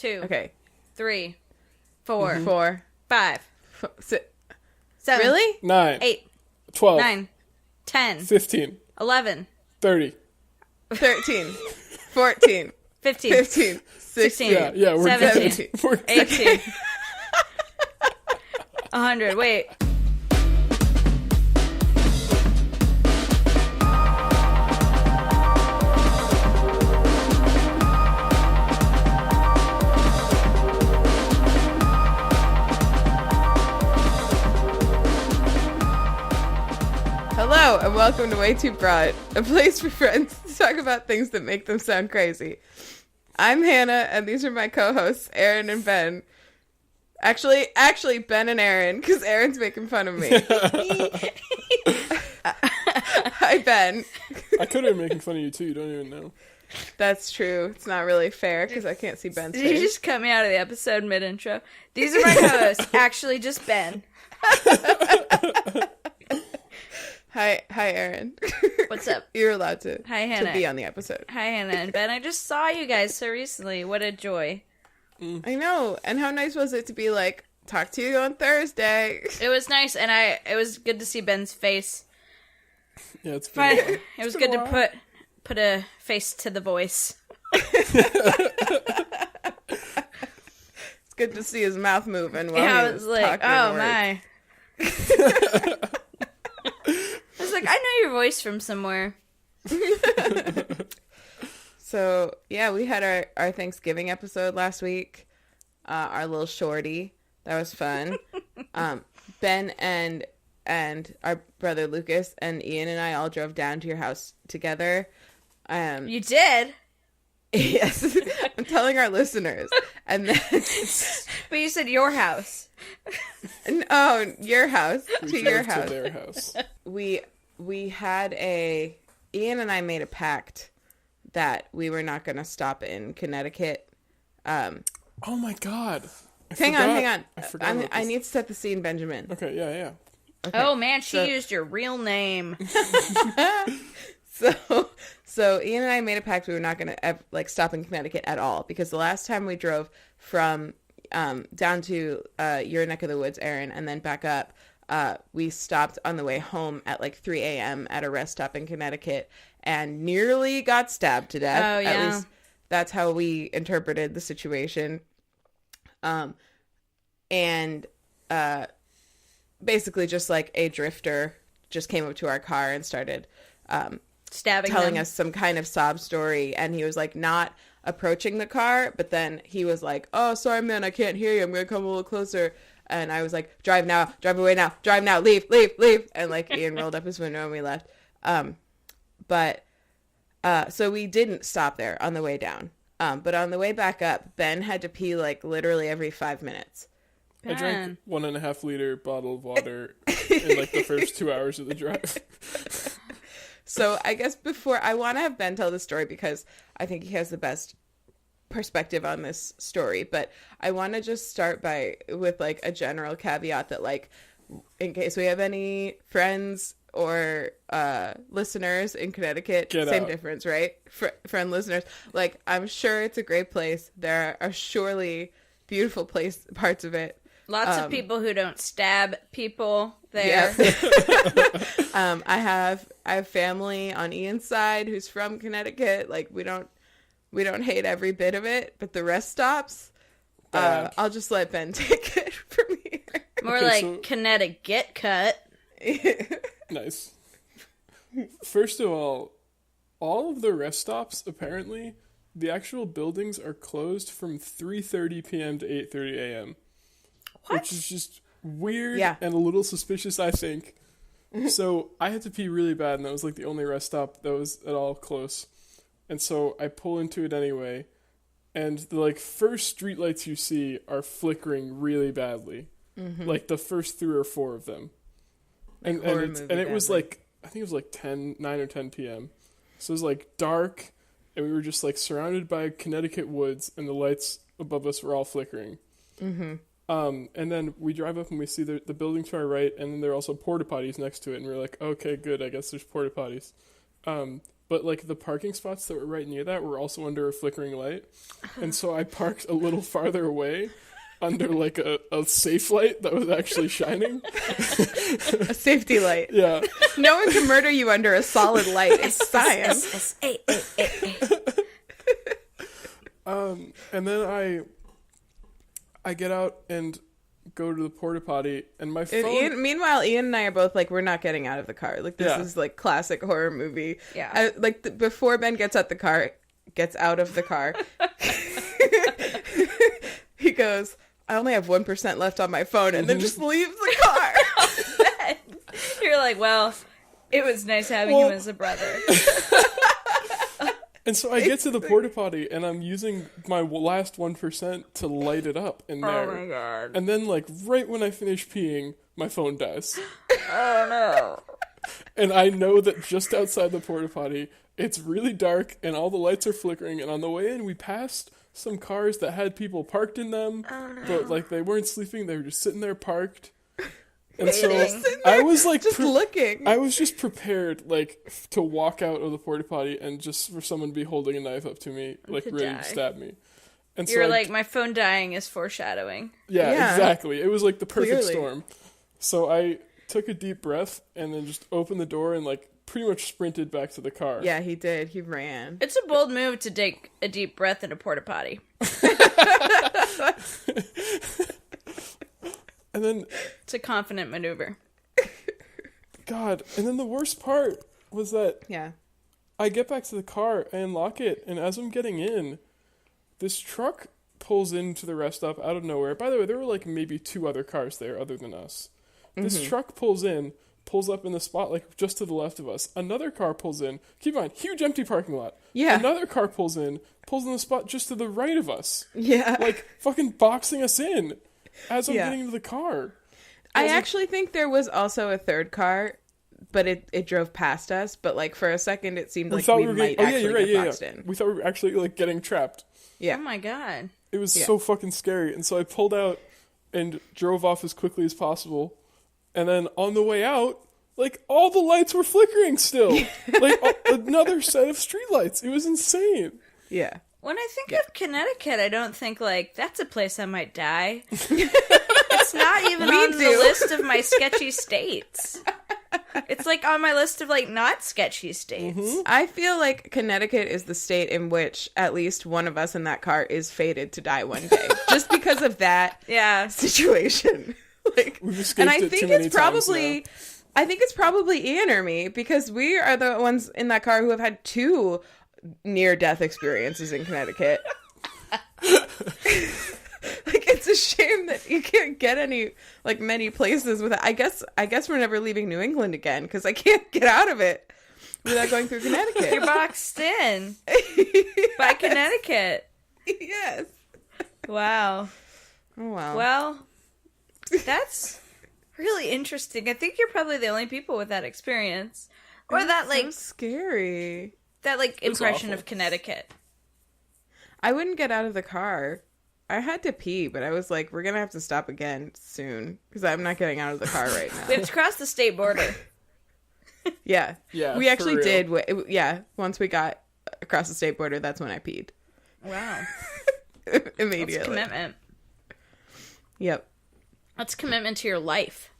2. Okay. 3. 4. 4. 5. 6. 7. Really? 9. 8. 12. 9. 10. 15. 11. 30. 13. 14. 15. 15. 16. Yeah, we're 17. We're 18. 100. Wait. Hello, and welcome to Way Too Broad, a place for friends to talk about things that make them sound crazy. I'm Hannah, and these are my co-hosts, Erin and Ben. Actually, Ben and Erin, because Erin's making fun of me. Hi, Ben. I could have been making fun of you too, you don't even know. That's true. It's not really fair, because I can't see Ben's Did face. you just cut me out of the episode mid-intro? These are my co-hosts. Actually, just Ben. Hi, Erin. What's up? You're allowed to, Hi, Hannah. to be on the episode. Hi, Hannah and Ben. I just saw you guys so recently. What a joy. I know. And how nice was it to be like, talk to you on Thursday? It was nice, and it was good to see Ben's face. Yeah, it's been a while. It was good to put a face to the voice. It's good to see his mouth moving while Yeah, he I was was like, talking oh to work. my. I was like, I know your voice from somewhere. So, yeah, we had our Thanksgiving episode last week. Our little shorty. That was fun. Ben and our brother Lucas and Ian and I all drove down to your house together. You did? Yes. I'm telling our listeners. And then... But you said your house. Oh, your house. We To your drove house. to their house. We had Ian and I made a pact that we were not going to stop in Connecticut. Oh my god. Hang on. I forgot about I this. need to set the scene, Benjamin. Okay, yeah. Okay. Oh man, she So- used your real name. So Ian and I made a pact we were not going to stop in Connecticut at all, because the last time we drove from down to your neck of the woods, Erin, and then back up, we stopped on the way home at like 3 a.m. at a rest stop in Connecticut and nearly got stabbed to death. Oh, yeah. At least that's how we interpreted the situation. And basically just like a drifter just came up to our car and started Stabbing telling them. us some kind of sob story, and he was like not approaching the car, but then he was like, oh, sorry man, I can't hear you, I'm gonna come a little closer. And I was like, drive now, drive away now, drive now, leave, and like Ian rolled up his window and we left. So we didn't stop there on the way down, but on the way back up, Ben had to pee like literally every 5 minutes. I drank 1.5 liter bottle of water in like the first 2 hours of the drive. So I guess I want to have Ben tell the story because I think he has the best perspective on this story, but I want to just start with like a general caveat that like, in case we have any friends or listeners in Connecticut, Get same out. difference, right? Friend listeners, like I'm sure it's a great place. There are surely beautiful parts of it. Lots of people who don't stab people there. Yeah. I have family on Ian's side who's from Connecticut. Like we don't hate every bit of it, but the rest stops. I'll just let Ben take it from here. More Okay, like so- Connecticut cut. Nice. First of all of the rest stops, apparently, the actual buildings are closed from 3:30 p.m. to 8:30 a.m. What? Which is just weird Yeah. and a little suspicious, I think. So I had to pee really bad, and that was like the only rest stop that was at all close. And so I pull into it anyway, and the like first streetlights you see are flickering really badly. Mm-hmm. Like the first 3 or 4 of them. Like horror movie And it was badly. like, I think it was like 9 or 10 p.m. So it was like dark, and we were just like surrounded by Connecticut woods, and the lights above us were all flickering. Mm-hmm. And then we drive up and we see the building to our right, and then there are also porta potties next to it, and we're like, okay, good, I guess there's porta potties. But but like the parking spots that were right near that were also under a flickering light. And so I parked a little farther away under like a safe light that was actually shining. A safety light. Yeah. No one can murder you under a solid light. It's science. And then I get out and go to the porta potty, and my phone. Meanwhile, Ian and I are both like, we're not getting out of the car. Like, this is like classic horror movie. Yeah. Before Ben gets out of the car, he goes, I only have 1% left on my phone, and then just leaves the car. You're like, well, it was nice having him as a brother. And so I get to the porta potty, and I'm using my last 1% to light it up in there. Oh my god. And then, like, right when I finish peeing, my phone dies. Oh no. And I know that just outside the porta potty, it's really dark, and all the lights are flickering. And on the way in, we passed some cars that had people parked in them. Oh no. But, like, they weren't sleeping. They were just sitting there parked. And Waiting. so I was like, just looking. I was just prepared, like, to walk out of the porta potty and just for someone to be holding a knife up to me, like, To ready die. to stab me. And You're so like, my phone dying is foreshadowing. yeah, Yeah. exactly. It was like the perfect Clearly. storm. So I took a deep breath and then just opened the door and, like, pretty much sprinted back to the car. Yeah, he did. He ran. It's a bold move to take a deep breath in a porta potty. And then, It's a confident maneuver. God, and then the worst part was that Yeah. I get back to the car, I unlock it, and as I'm getting in, this truck pulls into the rest stop out of nowhere. By the way, there were like maybe 2 other cars there other than us. This truck pulls up in the spot like just to the left of us. Another car pulls in. Keep in mind, huge empty parking lot. Yeah. Another car pulls in the spot just to the right of us. Yeah. Like fucking boxing us in as I'm Yeah. getting into the car. I actually think there was also a third car, but it drove past us. But like for a second, it seemed like we might actually get boxed in. We thought we were actually like getting trapped. Yeah. Oh my god. It was so fucking scary. And so I pulled out and drove off as quickly as possible. And then on the way out, like all the lights were flickering still. Like another set of streetlights. It was insane. Yeah. When I think of Connecticut, I don't think, like, that's a place I might die. It's not even on the list of my sketchy states. It's, like, on my list of, like, not sketchy states. I feel like Connecticut is the state in which at least one of us in that car is fated to die one day. Just because of that Yeah. situation. Like, We've escaped and I it think too many it's times probably... I think it's probably Ian or me, because we are the ones in that car who have had 2 near-death experiences in Connecticut. Like, it's a shame that you can't get many places with it. I guess we're never leaving New England again, because I can't get out of it without going through Connecticut. You're boxed in by Connecticut. Yes. Wow. Oh, wow. Well, that's really interesting. I think you're probably the only people with that experience. Or that, like, so scary. that, like, was impression awful. of Connecticut. I wouldn't get out of the car. I had to pee, but I was like, we're going to have to stop again soon, because I'm not getting out of the car right now. We have to cross the state border. Yeah. Yeah, We for actually real. did. Yeah. Once we got across the state border, that's when I peed. Wow. Immediately. That's commitment. Yep. That's commitment to your life.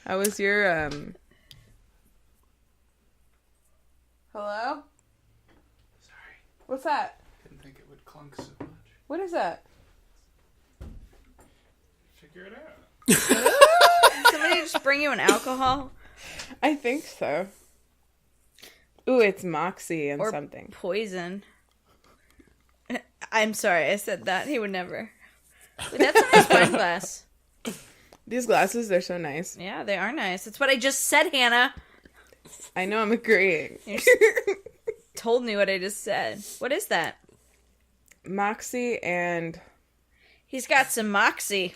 How was your, Hello? Sorry, What's that? didn't think it would clunk so much. What is that? Figure it out. Somebody just bring you an alcohol I think so. Ooh, it's Moxie and or something. poison. I'm sorry, I said that. He would never. But that's a nice wine glass. These glasses, they're so nice. Yeah, they are nice. That's what I just said, Hannah. I know, I'm agreeing. You just told me what I just said. What is that? Moxie and... He's got some moxie.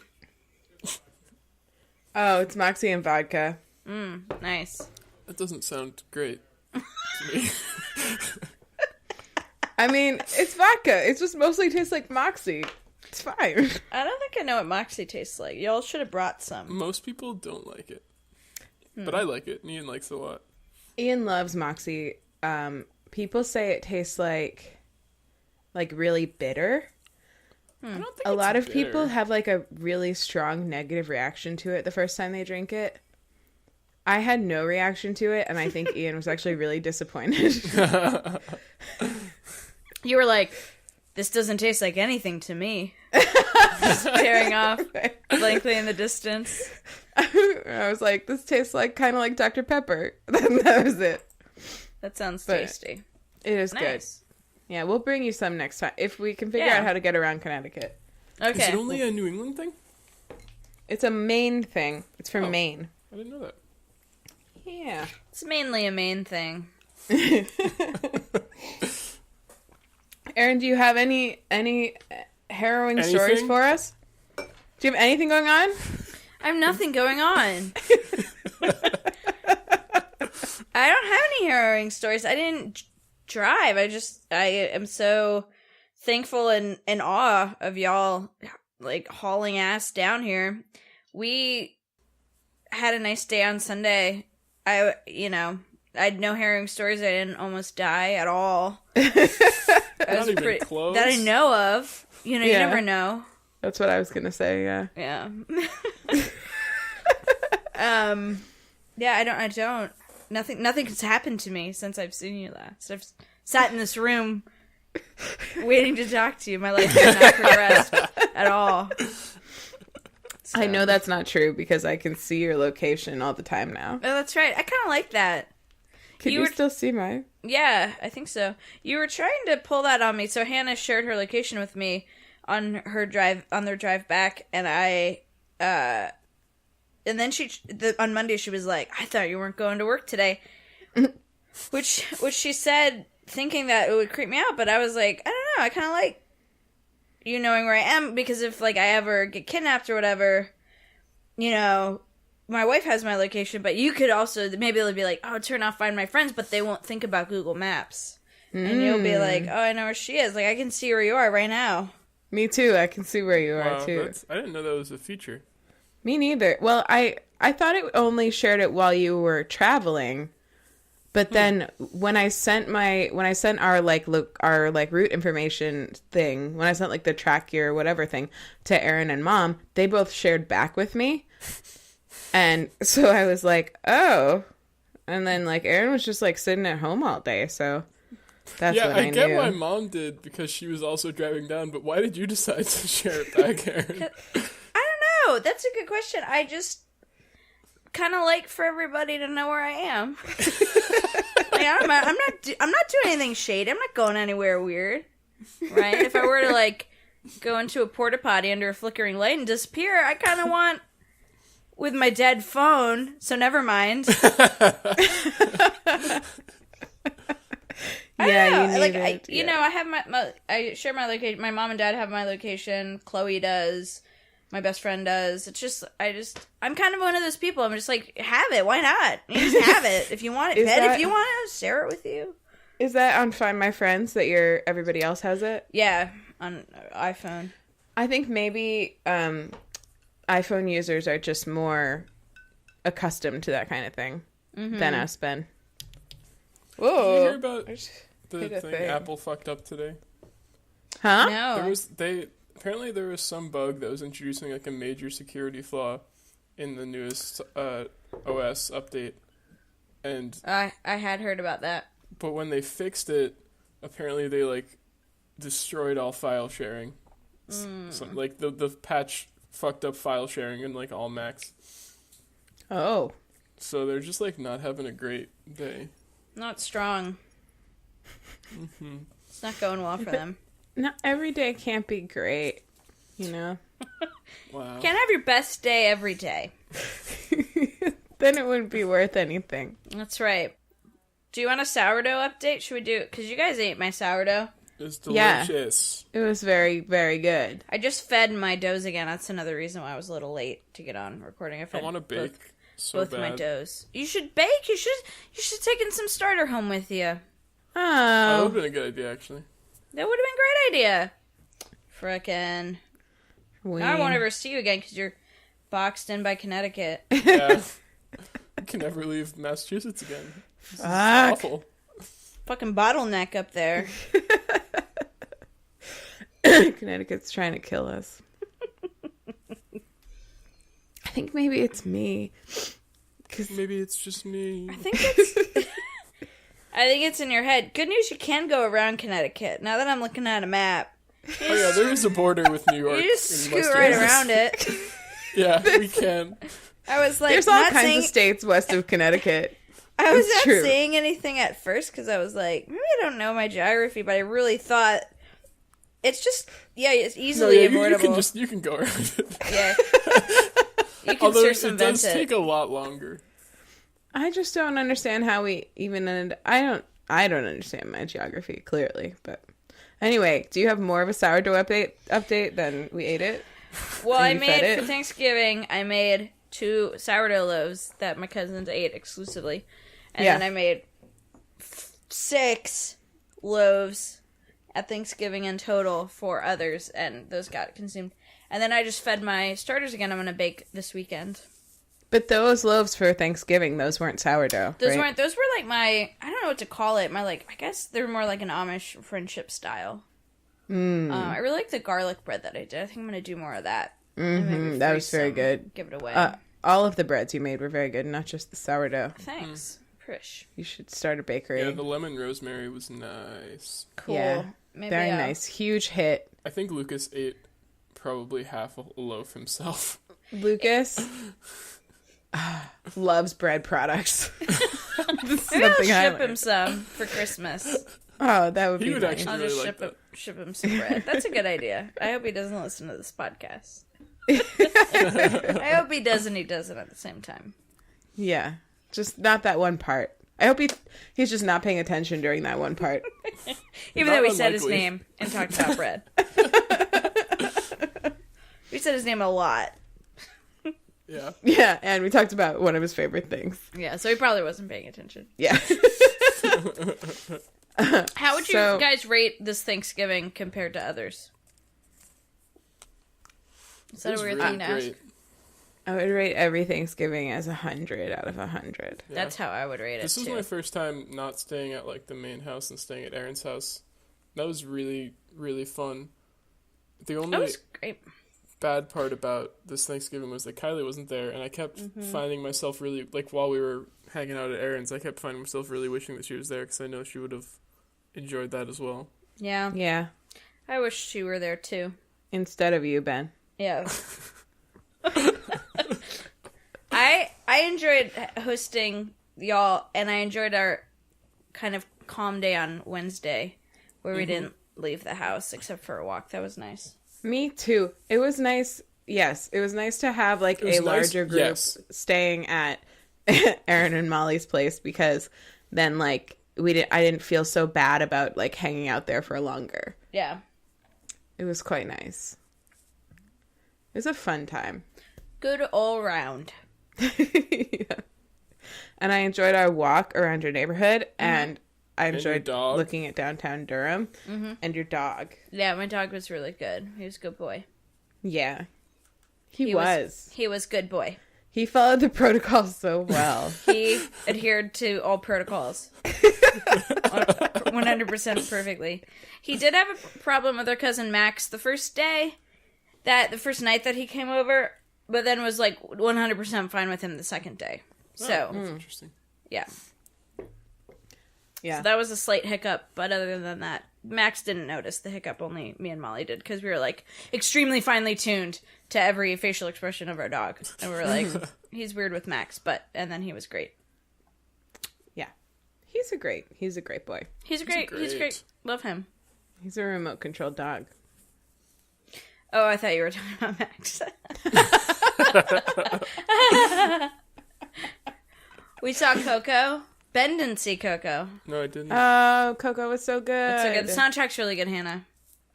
Oh, it's Moxie and vodka. Nice. That doesn't sound great to me. I mean, it's vodka. It just mostly tastes like Moxie. It's fine. I don't think I know what moxie tastes like. Y'all should have brought some. Most people don't like it. But I like it. And Ian likes it a lot. Ian loves Moxie. People say it tastes like really bitter. I don't think A it's lot of bitter. people have like a really strong negative reaction to it the first time they drink it. I had no reaction to it, and I think Ian was actually really disappointed. You were like, this doesn't taste like anything to me. Just staring off blankly in the distance. I was like, this tastes like kind of like Dr. Pepper. Then that was it. That sounds But tasty. It is Nice. good. Yeah, we'll bring you some next time if we can figure Yeah. out how to get around Connecticut. Okay. Is it only a New England thing? It's a Maine thing. It's from Oh. Maine. I didn't know that. Yeah. It's mainly a Maine thing. Erin, do you have any harrowing stories Anything? for us? Do you have anything going on? I have nothing going on. I don't have any harrowing stories. I didn't drive. I am so thankful and in awe of y'all like hauling ass down here. We had a nice day on Sunday. I had no harrowing stories. I didn't almost die at all. Not even close. That I know of. You Yeah. never know. That's what I was gonna say. Yeah. Yeah. Yeah, I don't. Nothing's happened to me since I've seen you last. I've sat in this room waiting to talk to you. My life has not progressed at all. So. I know that's not true because I can see your location all the time now. Oh, that's right. I kind of like that. Can you were- still see mine? Yeah, I think so. You were trying to pull that on me. So Hannah shared her location with me on their drive back, and and then on Monday she was like, "I thought you weren't going to work today," which she said thinking that it would creep me out. But I was like, I don't know. I kind of like you knowing where I am because if like I ever get kidnapped or whatever, my wife has my location, but you could also maybe it'll be like, oh, turn off Find My Friends, but they won't think about Google Maps, and you'll be like, oh, I know where she is. Like I can see where you are right now. Me too. I can see where you are Wow, too. I didn't know that was a feature. Me neither. Well, I thought it only shared it while you were traveling, but then when I sent our route information thing, when I sent like the track your whatever thing to Erin and Mom, they both shared back with me, and so I was like, oh, and then like Erin was just like sitting at home all day, so that's Yeah, what I get knew. why Mom did because she was also driving down, but why did you decide to share it back, Erin? I don't know. That's a good question. I just kind of like for everybody to know where I am. Like, I'm not doing anything shady. I'm not going anywhere weird, right? If I were to like go into a porta potty under a flickering light and disappear, I kind of want with my dead phone. So never mind. Yeah, know. you need Like it. I have I share my location. My mom and dad have my location. Chloe does. My best friend does. It's just I'm kind of one of those people. I'm just like, have it. Why not? You just have it if you want it. Is that- If you want to share it with you. Is that on Find My Friends that everybody else has it? Yeah, on iPhone. I think maybe iPhone users are just more accustomed to that kind of thing than us, Ben. Did you Whoa. hear about hit the a thing thing. Apple fucked up today? Huh? No. Apparently there was some bug that was introducing like a major security flaw in the newest OS update, and I had heard about that. but when they fixed it, apparently they like destroyed all file sharing. So, like the patch fucked up file sharing in like all Macs. Oh. So they're just like not having a great day. Not strong. It's not going well for them. Not every day can't be great, you know? Wow. Can't have your best day every day. Then it wouldn't be worth anything. That's right. Do you want a sourdough update? Should we do it? Because you guys ate my sourdough. It's Yeah. delicious. It was very, very good. I just fed my doughs again. That's another reason why I was a little late to get on recording. I I fed want to bake so both bad. my doughs. You should bake. You should take in some starter home with you. That would Oh. have been a good idea, actually. That would have been a great idea. Frickin'. Now I won't ever see you again because you're boxed in by Connecticut. Yeah. can never leave Massachusetts again. This is Fuck. awful. Fucking bottleneck up there. Connecticut's trying to kill us. I think maybe it's me. Maybe it's just me. I think it's in your head. Good news, you can go around Connecticut. Now that I'm looking at a map. Oh yeah, there is a border with New York. You just in scoot West right Texas. around it. Yeah, we can. I was like, There's all not kinds saying, of states west of Connecticut. I was It's not true. saying anything at first because I was like, maybe I don't know my geography, but I really thought it's just, it's No, easily yeah, avoidable. you can go around it. Yeah. You can Although it circumvent does take a lot longer. I just don't understand how we even. I don't understand my geography clearly, but anyway, do you have more of a sourdough update than we ate it? Well, And I you fed made it? for Thanksgiving. I made 2 sourdough loaves that my cousins ate exclusively, and Yeah. then I made 6 loaves at Thanksgiving in total for others, and those got consumed. And then I just fed my starters again. I'm gonna bake this weekend. But those loaves for Thanksgiving, those weren't sourdough. Those right? weren't. Those were like my. I don't know what to call it. My I guess they're more like an Amish friendship style. I really like the garlic bread that I did. I think I'm gonna do more of that. And maybe That freeze was very some, good. Give it away. All of the breads you made were very good, not just the sourdough. Thanks, Prish. You should start a bakery. Yeah, the lemon rosemary was nice. Cool. Yeah, Maybe very nice. Huge hit. I think Lucas ate probably half a loaf himself. Lucas loves bread products. This is Maybe I'll something I ship him learned. some for Christmas. Oh, that would He be would nice. actually I'll really just like that. ship him some bread. That's a good idea. I hope he doesn't listen to this podcast. I hope he does and he doesn't at the same time. Yeah, just not that one part. I hope he's just not paying attention during that one part. Even Not though we said his unlikely. name and talked about bread. We said his name a lot. Yeah. Yeah, and we talked about one of his favorite things. Yeah, so he probably wasn't paying attention. Yeah. How would you So- guys rate this Thanksgiving compared to others? Is that It was a weird really thing to ask? great. I would rate every Thanksgiving as 100 out of 100. Yeah. That's how I would rate it, This was too. my first time not staying at like the main house and staying at Erin's house. That was really, really fun. The only That was great. bad part about this Thanksgiving was that Kylie wasn't there, and I kept finding myself really, like, while we were hanging out at Erin's, I kept finding myself really wishing that she was there because I know she would have enjoyed that as well. Yeah. Yeah. I wish she were there, too. Instead of you, Ben. Yeah. I enjoyed hosting y'all, and I enjoyed our kind of calm day on Wednesday where we didn't leave the house except for a walk. That was nice. Me too. It was nice. Yes, it was nice to have like It was a nice, larger group yes. staying at Erin and Molly's place because then like I didn't feel so bad about like hanging out there for longer. Yeah. It was quite nice. It was a fun time. Good all round. Yeah. And I enjoyed our walk around your neighborhood and I your enjoyed dog. looking at downtown Durham and your dog. Yeah, my dog was really good. He was a good boy. Yeah. He was. He was good boy. He followed the protocol so well. He adhered to all protocols. 100% perfectly. He did have a problem with our cousin Max the first night that he came over, but then was like 100% fine with him the second day. So, That's interesting. yeah. Yeah. So that was a slight hiccup, but other than that, Max didn't notice the hiccup, only me and Molly did, because we were like extremely finely tuned to every facial expression of our dog. And we were like, he's weird with Max, and then he was great. Yeah. He's a great boy. He's great. Love him. He's a remote controlled dog. Oh, I thought you were talking about Max. We saw Coco. Ben didn't see Coco. No, I didn't. Oh, Coco was so good. It's so good. The soundtrack's really good, Hannah.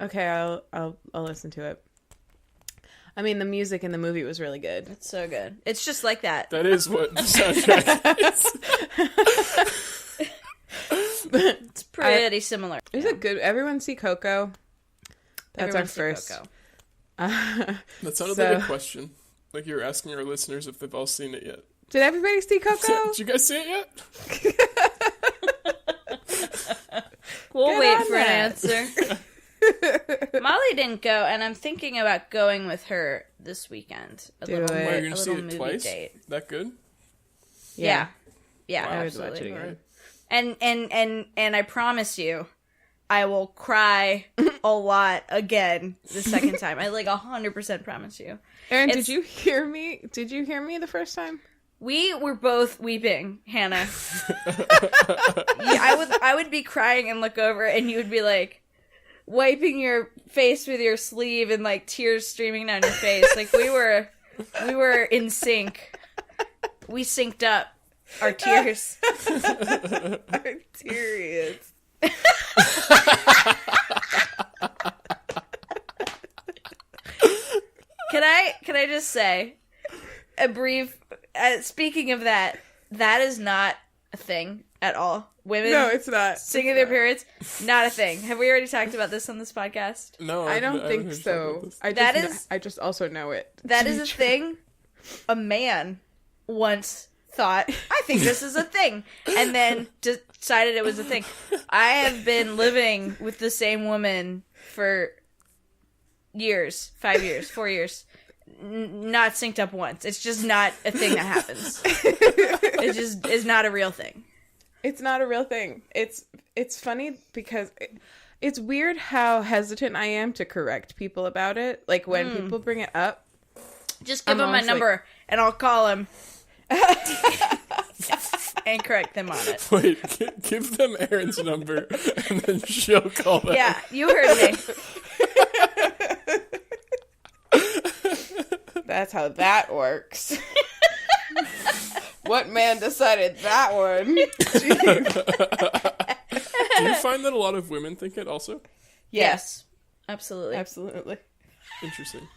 Okay, I'll listen to it. I mean, the music in the movie was really good. It's so good. It's just like that. That is what the soundtrack is. It's pretty similar. Is it good? Everyone see Coco? That's Everyone our see first. Coco. That sounded So- like a question. Like you were asking our listeners if they've all seen it yet. Did everybody see Coco? Did you guys see it yet? We'll Get wait on for that. an answer. Molly didn't go, and I'm thinking about going with her this weekend. A Do little, it. Why, you're a gonna see little it movie twould date. That good? Yeah, I would watch absolutely. it again. And I promise you, I will cry a lot again the second time. I 100% promise you. Erin, It's- did you hear me? Did you hear me the first time? We were both weeping, Hannah. I would be crying and look over, and you would be like wiping your face with your sleeve and like tears streaming down your face. Like we were in sync. We synced up our tears. I'm serious. Can I just say a brief? Speaking of that, that is not a thing at all. Women No, it's not. singing their periods, not a thing. Have we already talked about this on this podcast? No, I don't haven't think heard you talk so. about this. I just also know it. That to is be a true. thing. A man once thought, I think this is a thing, and then decided it was a thing. I have been living with the same woman for years, 5 years, 4 years, not synced up once. It's just not a thing that happens. It just is not a real thing. It's not a real thing. It's funny because it's weird how hesitant I am to correct people about it. Like when people bring it up, Just give I'm him my always number, and I'll call him. And correct them on it. Wait, give them Erin's number, and then she'll call them. Yeah, you heard me. that's how that works. What man decided that one? Jeez. Do you find that a lot of women think it also? Yes, absolutely. Absolutely. Interesting.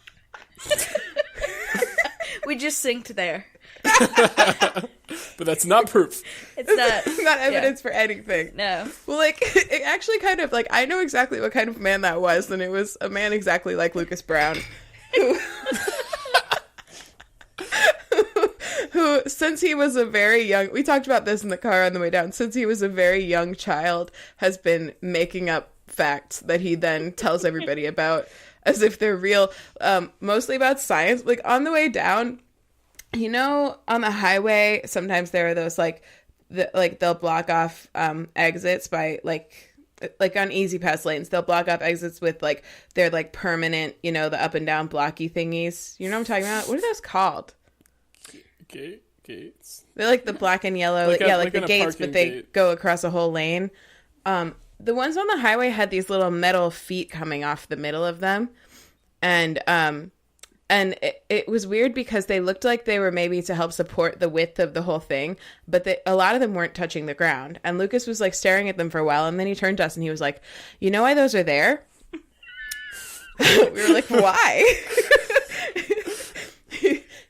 We just synced there. But that's not proof. It's not. Not evidence for anything. No. Well, like, it actually kind of, like, I know exactly what kind of man that was, and it was a man exactly like Lucas Brown, who, since he was a very young, we talked about this in the car on the way down, since he was a very young child, has been making up facts that he then tells everybody about as if they're real, mostly about science. Like, on the way down, you know, on the highway, sometimes there are those, like, they'll block off exits by, like on Easy Pass lanes, they'll block off exits with, like, they're, like, permanent, you know, the up and down blocky thingies. You know what I'm talking about? What are those called? Gates. They're, like, the black and yellow. Like the in a gates, parking but they gate. go across a whole lane. The ones on the highway had these little metal feet coming off the middle of them. And it was weird because they looked like they were maybe to help support the width of the whole thing, but a lot of them weren't touching the ground. And Lucas was like staring at them for a while, and then he turned to us and he was like, "You know why those are there?" We were like, "Why?"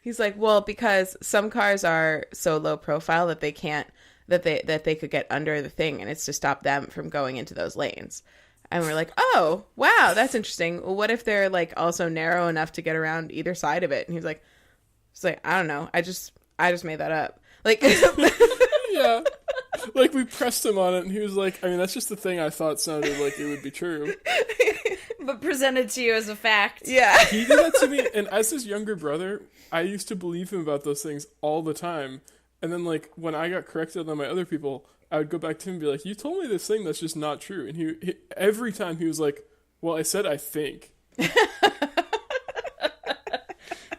He's like, "Well, because some cars are so low profile that they can't that they could get under the thing, and it's to stop them from going into those lanes." And we're like, "Oh, wow, that's interesting. Well, what if they're, like, also narrow enough to get around either side of it?" And he's like, "I don't know. I just made that up." Like, Yeah. Like, we pressed him on it, and he was like, I mean, that's just the thing I thought sounded like it would be true. But presented to you as a fact. yeah. He did that to me, and as his younger brother, I used to believe him about those things all the time. And then, like, when I got corrected on my other people, I would go back to him and be like, "You told me this thing that's just not true." And he every time he was like, "Well, I said I think."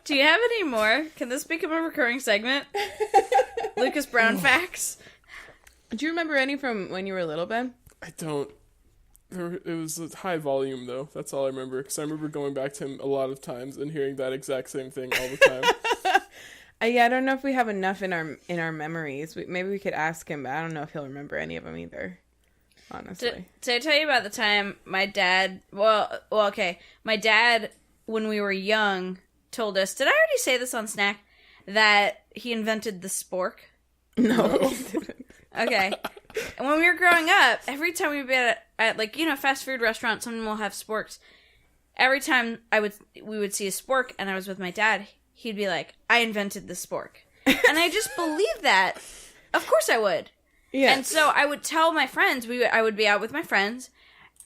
Do you have any more? Can this become a recurring segment? Lucas Brown facts? Do you remember any from when you were little, Ben? I don't. It was a high volume, though. That's all I remember. Because I remember going back to him a lot of times and hearing that exact same thing all the time. Yeah, I don't know if we have enough in our memories. Maybe we could ask him, but I don't know if he'll remember any of them either. Honestly. Did I tell you about the time my dad... okay. My dad, when we were young, told us... Did I already say this on Snack? That he invented the spork? No. Okay. And when we were growing up, every time we'd be at like, you know, fast food restaurant, someone will have sporks. Every time we would see a spork and I was with my dad, he'd be like, "I invented the spork." And I just believe that. Of course I would. Yeah. And so I would tell my friends, I would be out with my friends,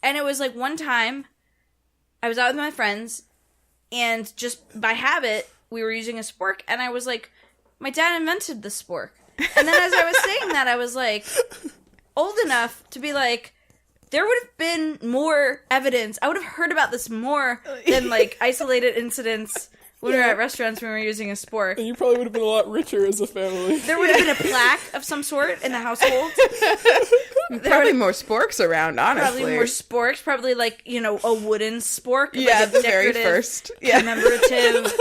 and it was like one time I was out with my friends, and just by habit, we were using a spork, and I was like, my dad invented the spork. And then as I was saying that, I was like, old enough to be like, there would have been more evidence. I would have heard about this more than, like, isolated incidents when we were at restaurants when we were using a spork. And you probably would have been a lot richer as a family. There would have been a plaque of some sort in the household. Probably more sporks around, honestly. Probably more sporks. Probably, like, you know, a wooden spork. Yeah, like a the very first. Yeah. Commemorative.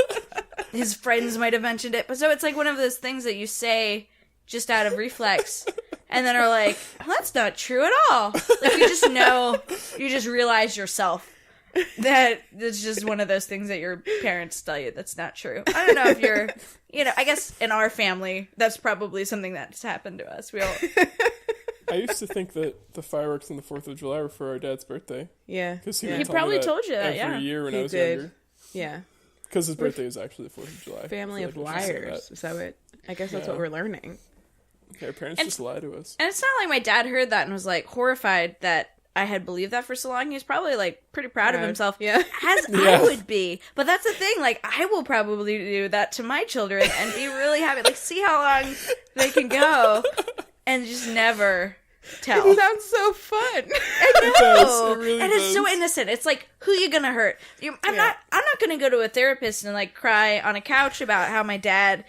His friends might have mentioned it. But so it's like one of those things that you say just out of reflex. And then are like, well, that's not true at all. Like, you just know, you just realize yourself that it's just one of those things that your parents tell you that's not true. I don't know if you're, you know, I guess in our family, that's probably something that's happened to us. We all... I used to think that the fireworks on the 4th of July were for our dad's birthday. Yeah. Because He probably told you that, every year when He I was did. younger. Yeah. Because his birthday is actually the 4th of July. Family I of feel like we should say liars. that. So I guess that's Yeah. what we're learning. Okay, our parents just lie to us. And it's not like my dad heard that and was, like, horrified that I had believed that for so long. He was probably, like, pretty proud of himself. Yeah. As I would be. But that's the thing. Like, I will probably do that to my children and be really happy. Like, see how long they can go and just never tell. It sounds so fun. I know. It does. It really and it's so does. innocent. It's like, who you gonna hurt? I'm not gonna go to a therapist and, like, cry on a couch about how my dad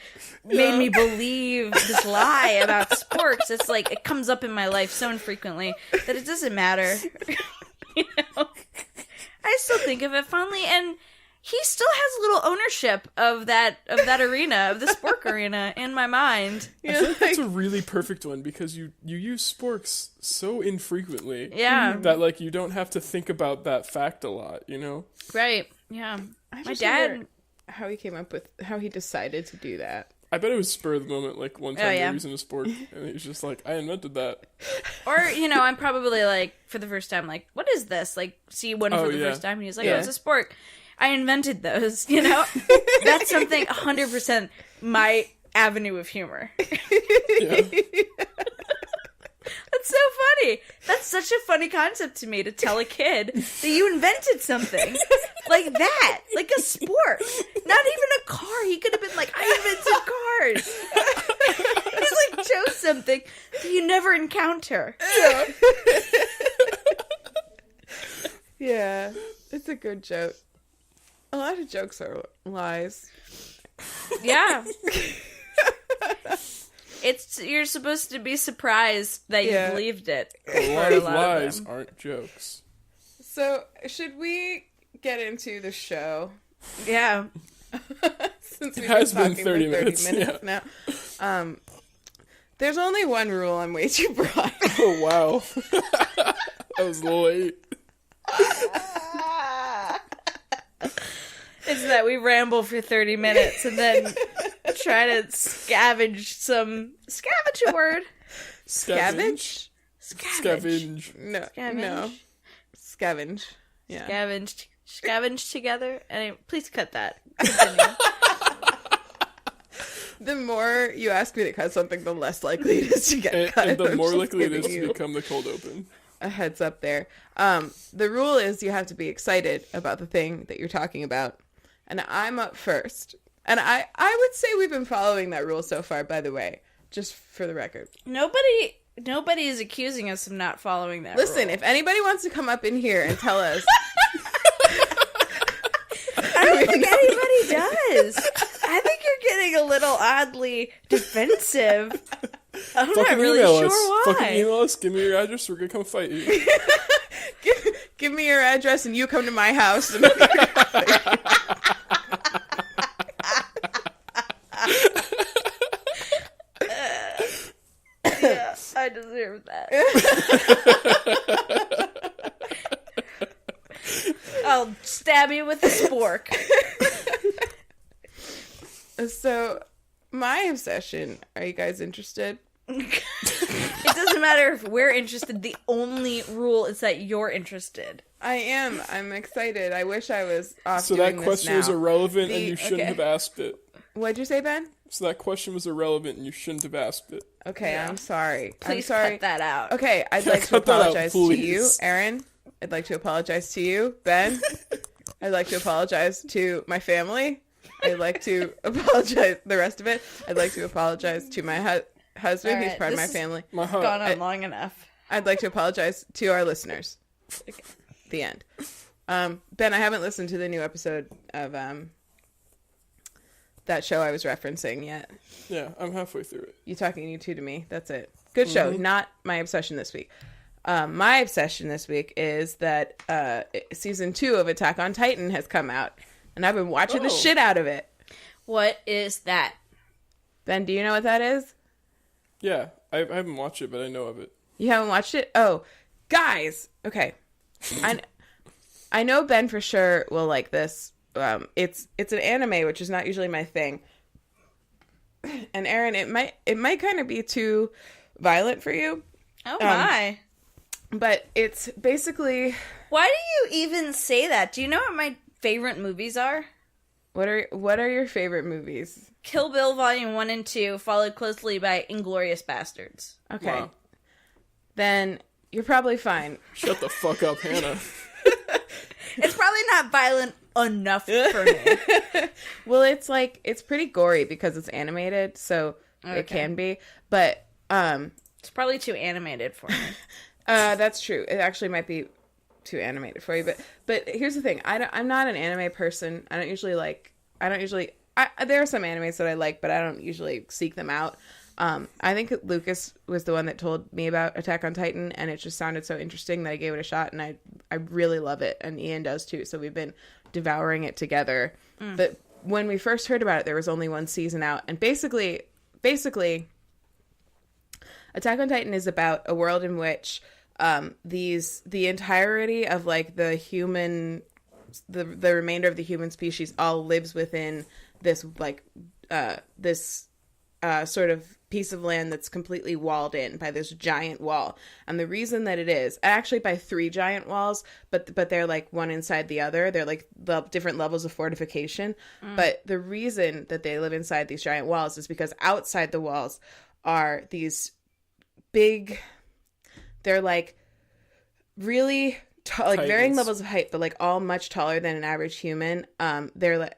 made me believe this lie about sporks. It's like, it comes up in my life so infrequently that it doesn't matter. You know? I still think of it fondly, and he still has a little ownership of that arena, of the spork arena, in my mind. I feel like that's a really perfect one because you use sporks so infrequently. Yeah. That, like, you don't have to think about that fact a lot, you know? Right. Yeah. I My just dad... wonder how he came up with, how he decided to do that. I bet it was spur of the moment, like, one time Oh, they yeah. were using a spork, and he was just like, I invented that. Or, you know, I'm probably, like, for the first time, like, what is this? Like, see one for the first time, and he's like, Yeah. oh, it's a spork. I invented those, you know? That's something 100% my avenue of humor. Yeah. That's so funny. That's such a funny concept to me, to tell a kid that you invented something like that, like a sport, not even a car. He could have been like, I invented cars. He's like, chose something that you never encounter. Yeah. It's a good joke. A lot of jokes are lies. Yeah. You're supposed to be surprised that you believed it. A lot of lies aren't jokes. So, should we get into the show? Yeah. Since It we've has been talking 30 for minutes, now. There's only one rule I'm way too broad. Oh, wow. That was late. It's that we ramble for 30 minutes and then try to scavenge a word. Scavenge? Scavenge. No. Scavenge. No. Scavenge. Yeah. Scavenge together. Anyway, please cut that. Continue. The more you ask me to cut something, the less likely it is to get cut. And the I'm more just likely it is giving to you become the cold open. a heads up there. The rule is you have to be excited about the thing that you're talking about. And I'm up first. And I would say we've been following that rule so far, by the way, just for the record. Nobody is accusing us of not following that Listen, rule. if anybody wants to come up in here and tell us... I don't think anybody does. I think you're getting a little oddly defensive. I'm not Fucking really email sure us. why. Fucking email us. Give me your address. We're gonna come fight you. Give me your address and you come to my house. And Yeah, I deserve that. I'll stab you with a spork. So, my obsession, are you guys interested? It doesn't matter if we're interested. The only rule is that you're interested. I am. I'm excited. I wish I was off So doing that this question now. is irrelevant and you shouldn't okay. have asked it. What'd you say, Ben? So that question was irrelevant and you shouldn't have asked it. Okay, Yeah. I'm sorry. Please I'm sorry. cut that out. Okay, I'd Yeah, like to cut that out, apologize to you, please. Erin. I'd like to apologize to you, Ben. I'd like to apologize to my family. I'd like to apologize the rest of it. I'd like to apologize to my husband, All who's right, part of my this is- family. My heart. Gone on long enough. I'd like to apologize to our listeners. The end. Ben, I haven't listened to the new episode of that show I was referencing yet. Yeah, I'm halfway through it. You talking you two to me. That's it. Good show. Not my obsession this week. My obsession this week is that season 2 of Attack on Titan has come out, and I've been watching the shit out of it. What is that? Ben, do you know what that is? Yeah, I haven't watched it, but I know of it. You haven't watched it? Oh, guys. Okay. I know Ben for sure will like this. It's an anime, which is not usually my thing. And Erin, it might kind of be too violent for you. Oh my. But it's basically Why do you even say that? Do you know what my favorite movies are? what are your favorite movies? Kill Bill Volume 1 and 2, followed closely by Inglourious Bastards. Okay. Wow. Then you're probably fine. Shut the fuck up, Hannah. It's probably not violent enough for me. Well, it's pretty gory because it's animated, so Okay. it can be. But It's probably too animated for me. that's true. It actually might be too animated for you. But here's the thing. I'm not an anime person. There are some animes that I like, but I don't usually seek them out. I think Lucas was the one that told me about Attack on Titan, and it just sounded so interesting that I gave it a shot, and I really love it, and Ian does too, so we've been devouring it together. But when we first heard about it, there was only one season out, and basically, Attack on Titan is about a world in which the entirety of like the remainder of the human species all lives within this sort of piece of land that's completely walled in by this giant wall. And the reason that it is actually by 3 giant walls, but they're like one inside the other. They're like the different levels of fortification. But the reason that they live inside these giant walls is because outside the walls are these big, they're like really tall, like varying Titans. levels of height, but like all much taller than an average human. They're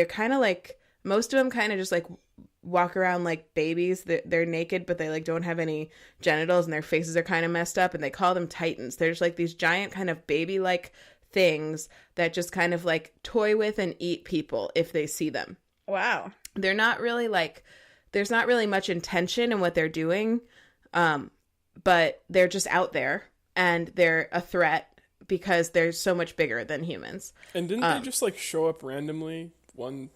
kind of like, most of them kind of just like walk around like babies. They're naked, but they like don't have any genitals, and their faces are kind of messed up, and they call them Titans. They're just like these giant kind of baby like things that just kind of like toy with and eat people if they see them. Wow. They're not really like, there's not really much intention in what they're doing, but they're just out there, and they're a threat because they're so much bigger than humans. And didn't they just like show up randomly one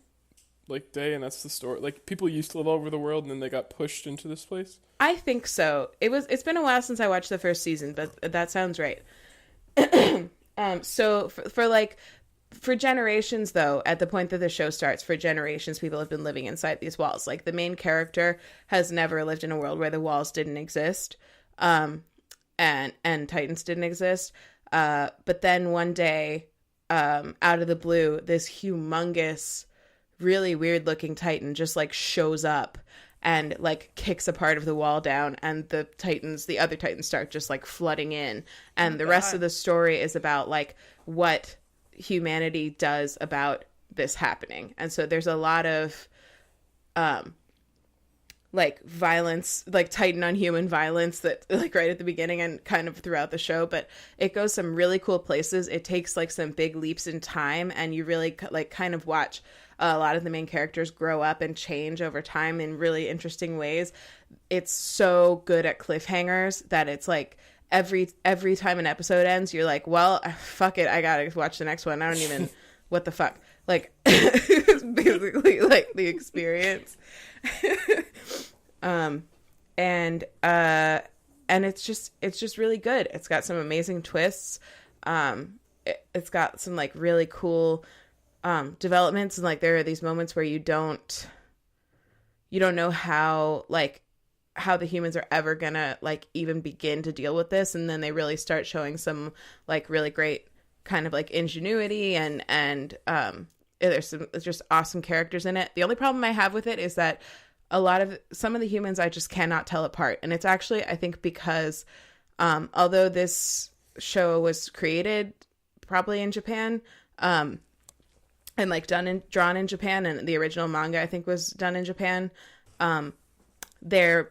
like day, and that's the story? Like people used to live all over the world, and then they got pushed into this place. I think so. It's been a while since I watched the first season, but that sounds right. So for generations, though, at the point that the show starts, for generations, people have been living inside these walls. Like the main character has never lived in a world where the walls didn't exist, and Titans didn't exist. But then one day, out of the blue, this humongous, really weird looking Titan just like shows up and like kicks a part of the wall down, and the other Titans start just like flooding in. And the rest of the story is about like what humanity does about this happening. And so there's a lot of like violence, like Titan on human violence, that like right at the beginning and kind of throughout the show, but it goes some really cool places. It takes like some big leaps in time, and you really like kind of watch a lot of the main characters grow up and change over time in really interesting ways. It's so good at cliffhangers that it's like every time an episode ends, you're like, well, fuck it, I gotta watch the next one. I don't even what the fuck, like it's basically like the experience. And it's just really good. It's got some amazing twists. It's got some like really cool developments, and like there are these moments where you don't know how the humans are ever gonna like even begin to deal with this, and then they really start showing some like really great kind of like ingenuity and there's just awesome characters in it. The only problem I have with it is that some of the humans I just cannot tell apart. And it's actually, I think, because although this show was created probably in Japan, and like drawn in Japan, and the original manga I think was done in Japan, the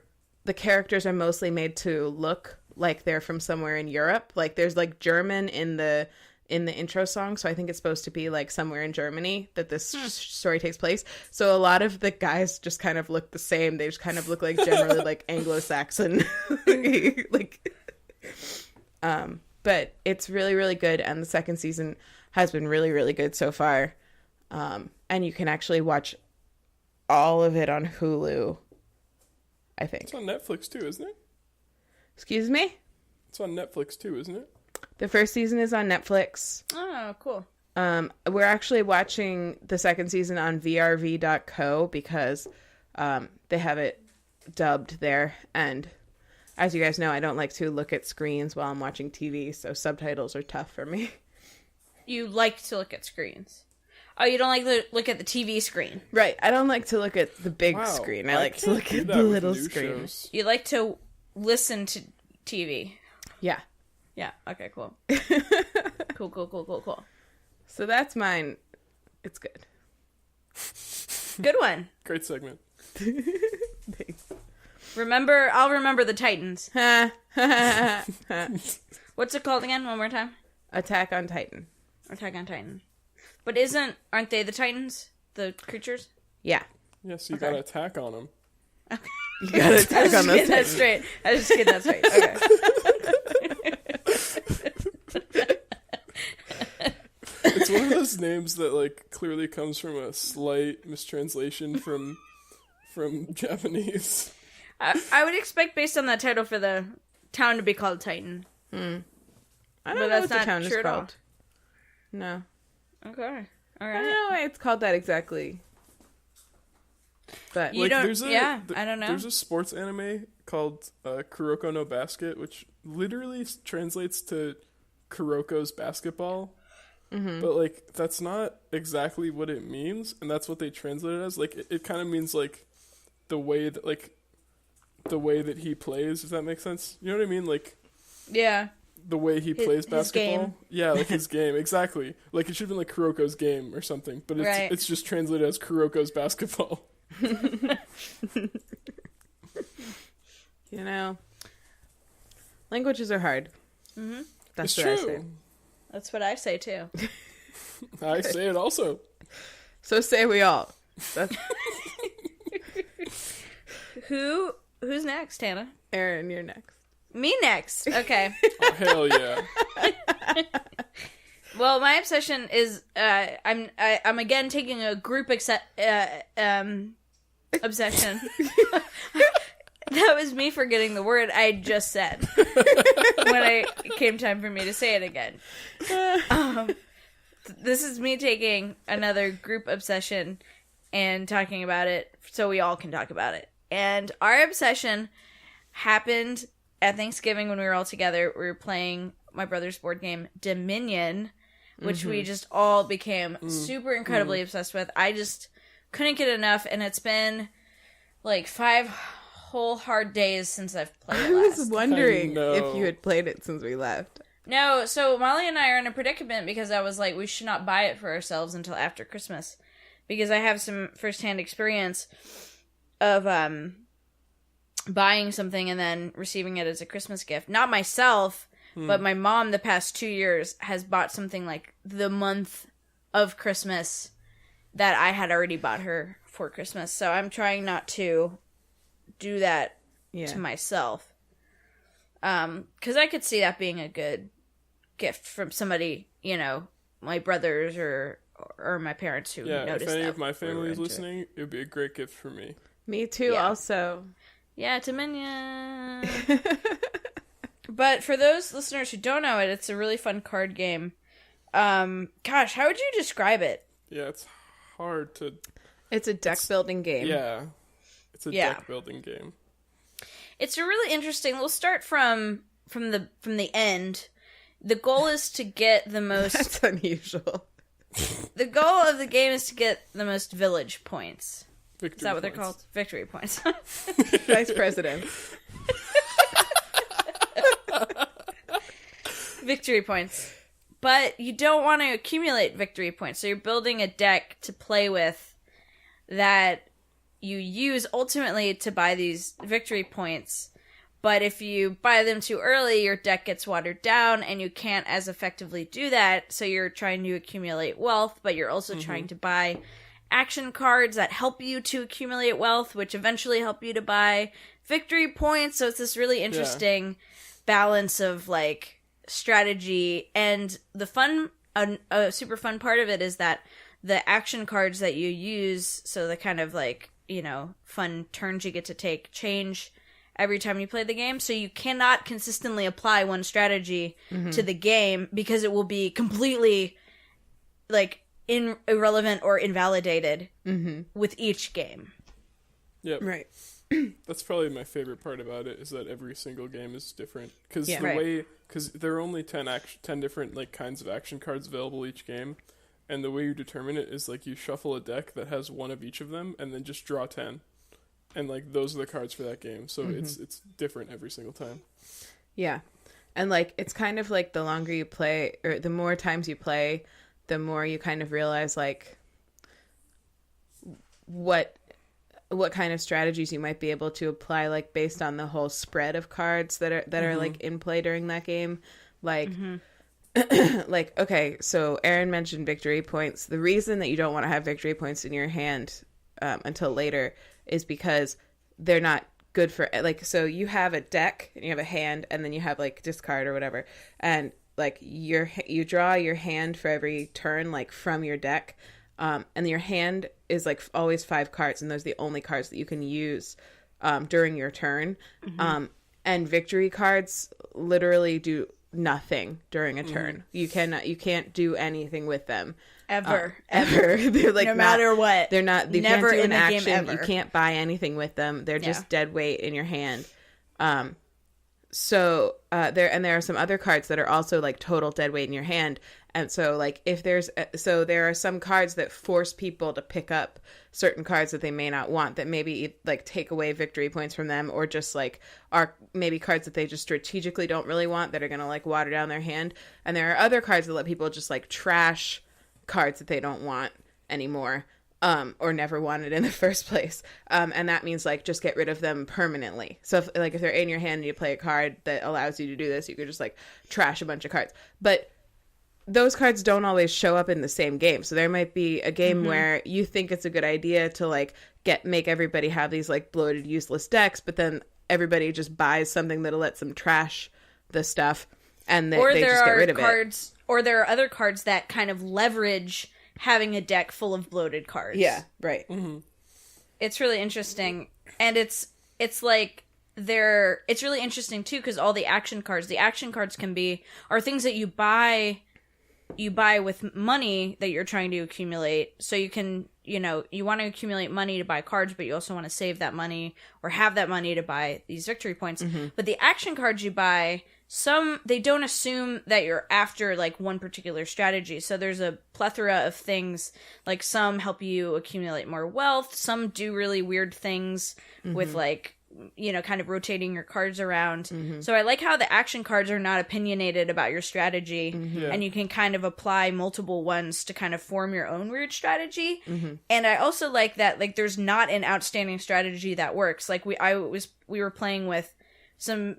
characters are mostly made to look like they're from somewhere in Europe. Like there's like German in the intro song, so I think it's supposed to be like somewhere in Germany that this story takes place. So a lot of the guys just kind of look the same. They just kind of look like generally like Anglo-Saxon. But it's really, really good, and the second season has been really, really good so far. And you can actually watch all of it on Hulu, I think. It's on Netflix too, isn't it? Excuse me? It's on Netflix too, isn't it? The first season is on Netflix. Oh, cool. We're actually watching the second season on vrv.co because they have it dubbed there. And as you guys know, I don't like to look at screens while I'm watching TV, so subtitles are tough for me. You like to look at screens. Oh, you don't like to look at the TV screen. Right. I don't like to look at the big screen. I like to look at the little screen. Shows. You like to listen to TV. Yeah. Yeah. Okay, cool. Cool. So that's mine. It's good. Good one. Great segment. Thanks. I'll remember the Titans. Attack What's it called again? One more time. on Titan. Attack on Titan. But aren't they the Titans? The creatures? Yeah. Yeah, so you gotta attack on them. You gotta attack on those That's straight. I was just getting that straight. Okay. It's one of those names that like clearly comes from a slight mistranslation from Japanese. I would expect, based on that title, for the town to be called Titan. I don't But know that's what the not town is true at all. called. No. Okay. All I right. don't know why it's called that exactly. But You don't- I don't know. There's a sports anime called Kuroko no Basket, which literally translates to Kuroko's basketball. Mm-hmm. But like that's not exactly what it means, and that's what they translate it as. Like it kind of means like the way that he plays. Does that make sense? You know what I mean? Like Yeah. the way he plays basketball. game. Yeah, like his game. Exactly. Like it should have been like Kuroko's game or something, but it's just translated as Kuroko's basketball. you know, languages are hard. Mm-hmm. That's It's what true. I say. That's what I say too. I say it also. So say we all. That's Who's next, Hannah? Erin, you're next. Me next. Okay. Oh, hell yeah. Well, my obsession is I'm again taking a group obsession. That was me forgetting the word I just said when it came time for me to say it again. This is me taking another group obsession and talking about it so we all can talk about it. And our obsession happened at Thanksgiving when we were all together. We were playing my brother's board game, Dominion, which we just all became super incredibly obsessed with. I just couldn't get enough, and it's been like 5 whole hard days since I've played it I was last. wondering I know. if you had played it since we left. No, so Molly and I are in a predicament because I was like, we should not buy it for ourselves until after Christmas. Because I have some firsthand experience of buying something and then receiving it as a Christmas gift. Not myself, but my mom the past 2 years has bought something like the month of Christmas that I had already bought her for Christmas. So I'm trying not to do that to myself. Because I could see that being a good gift from somebody, you know, my brothers or my parents who noticed if any that of my we were family is into it. listening, it would be a great gift for me. Me too, Yeah. also. Yeah, Dominion. But for those listeners who don't know it, it's a really fun card game. Gosh, how would you describe it? Yeah, it's hard to... It's a deck building game. Yeah. It's a deck building game. It's a really interesting. We'll start from the end. The goal is to get the most. That's unusual. the goal of the game is to get the most village points. Victory Is that what points. they're called? Victory points. Vice president. Victory points. But you don't want to accumulate victory points. So you're building a deck to play with that you use ultimately to buy these victory points. But if you buy them too early, your deck gets watered down and you can't as effectively do that. So you're trying to accumulate wealth, but you're also trying to buy action cards that help you to accumulate wealth, which eventually help you to buy victory points. So it's this really interesting balance of like strategy, and the fun, a super fun part of it is that the action cards that you use, so the kind of like, you know, fun turns you get to take, change every time you play the game. So you cannot consistently apply one strategy to the game because it will be completely like irrelevant or invalidated with each game. Yep. Right. That's probably my favorite part about it, is that every single game is different. Because Yeah. because there are only 10 different like kinds of action cards available each game, and the way you determine it is like you shuffle a deck that has one of each of them, and then just draw 10, and like those are the cards for that game. So it's different every single time. Yeah. And like it's kind of like the longer you play, or the more times you play, the more you kind of realize like what kind of strategies you might be able to apply, like based on the whole spread of cards that are like in play during that game. Like like, okay, so Erin mentioned victory points. The reason that you don't want to have victory points in your hand until later is because they're not good for, like, so you have a deck and you have a hand, and then you have like discard or whatever, and like you draw your hand for every turn, like from your deck, and your hand is like always 5 cards, and those are the only cards that you can use during your turn. And victory cards literally do nothing during a turn. You can't do anything with them Ever. They're like No matter what. They're not. You Never can't do in an a game action. ever. You can't buy anything with them. They're just dead weight in your hand. So there are some other cards that are also like total dead weight in your hand. And so like if there are some cards that force people to pick up certain cards that they may not want, that maybe like take away victory points from them, or just like are maybe cards that they just strategically don't really want, that are going to like water down their hand. And there are other cards that let people just like trash cards that they don't want anymore, or never wanted in the first place. And that means like just get rid of them permanently. So if they're in your hand and you play a card that allows you to do this, you could just like trash a bunch of cards. But those cards don't always show up in the same game. So there might be a game where you think it's a good idea to like make everybody have these like bloated, useless decks, but then everybody just buys something that'll let them trash the stuff, and they just get rid of it. Or there are other cards that kind of leverage having a deck full of bloated cards. Yeah, right. It's really interesting, and it's like it's really interesting too, because all the action cards are things that you buy with money that you're trying to accumulate. So you can, you want to accumulate money to buy cards, but you also want to save that money or have that money to buy these victory points. But the action cards you buy, they don't assume that you're after like one particular strategy. So there's a plethora of things, like some help you accumulate more wealth, some do really weird things with like, kind of rotating your cards around. So I like how the action cards are not opinionated about your strategy, and you can kind of apply multiple ones to kind of form your own weird strategy. And I also like that like there's not an outstanding strategy that works. Like we were playing with some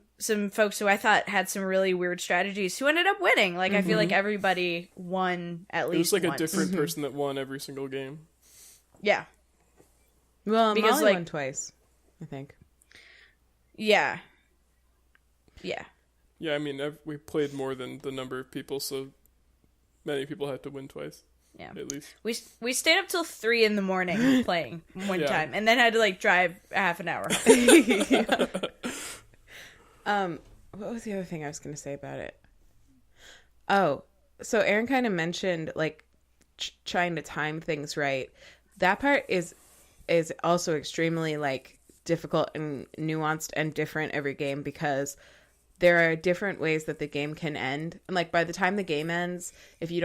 folks who I thought had some really weird strategies who ended up winning. Like I feel like everybody won at least It was like once. a different person that won every single game. Yeah. Well, Because, Molly like- won twice, I think. Yeah. Yeah, I mean, we played more than the number of people, so many people had to win twice. Yeah. At least. We stayed up till 3 a.m. playing one time, and then had to like drive a half an hour. What was the other thing I was going to say about it? Oh, so Erin kind of mentioned like trying to time things right. That part is also extremely like difficult and nuanced and different every game, because there are different ways that the game can end. And like by the time the game ends, if you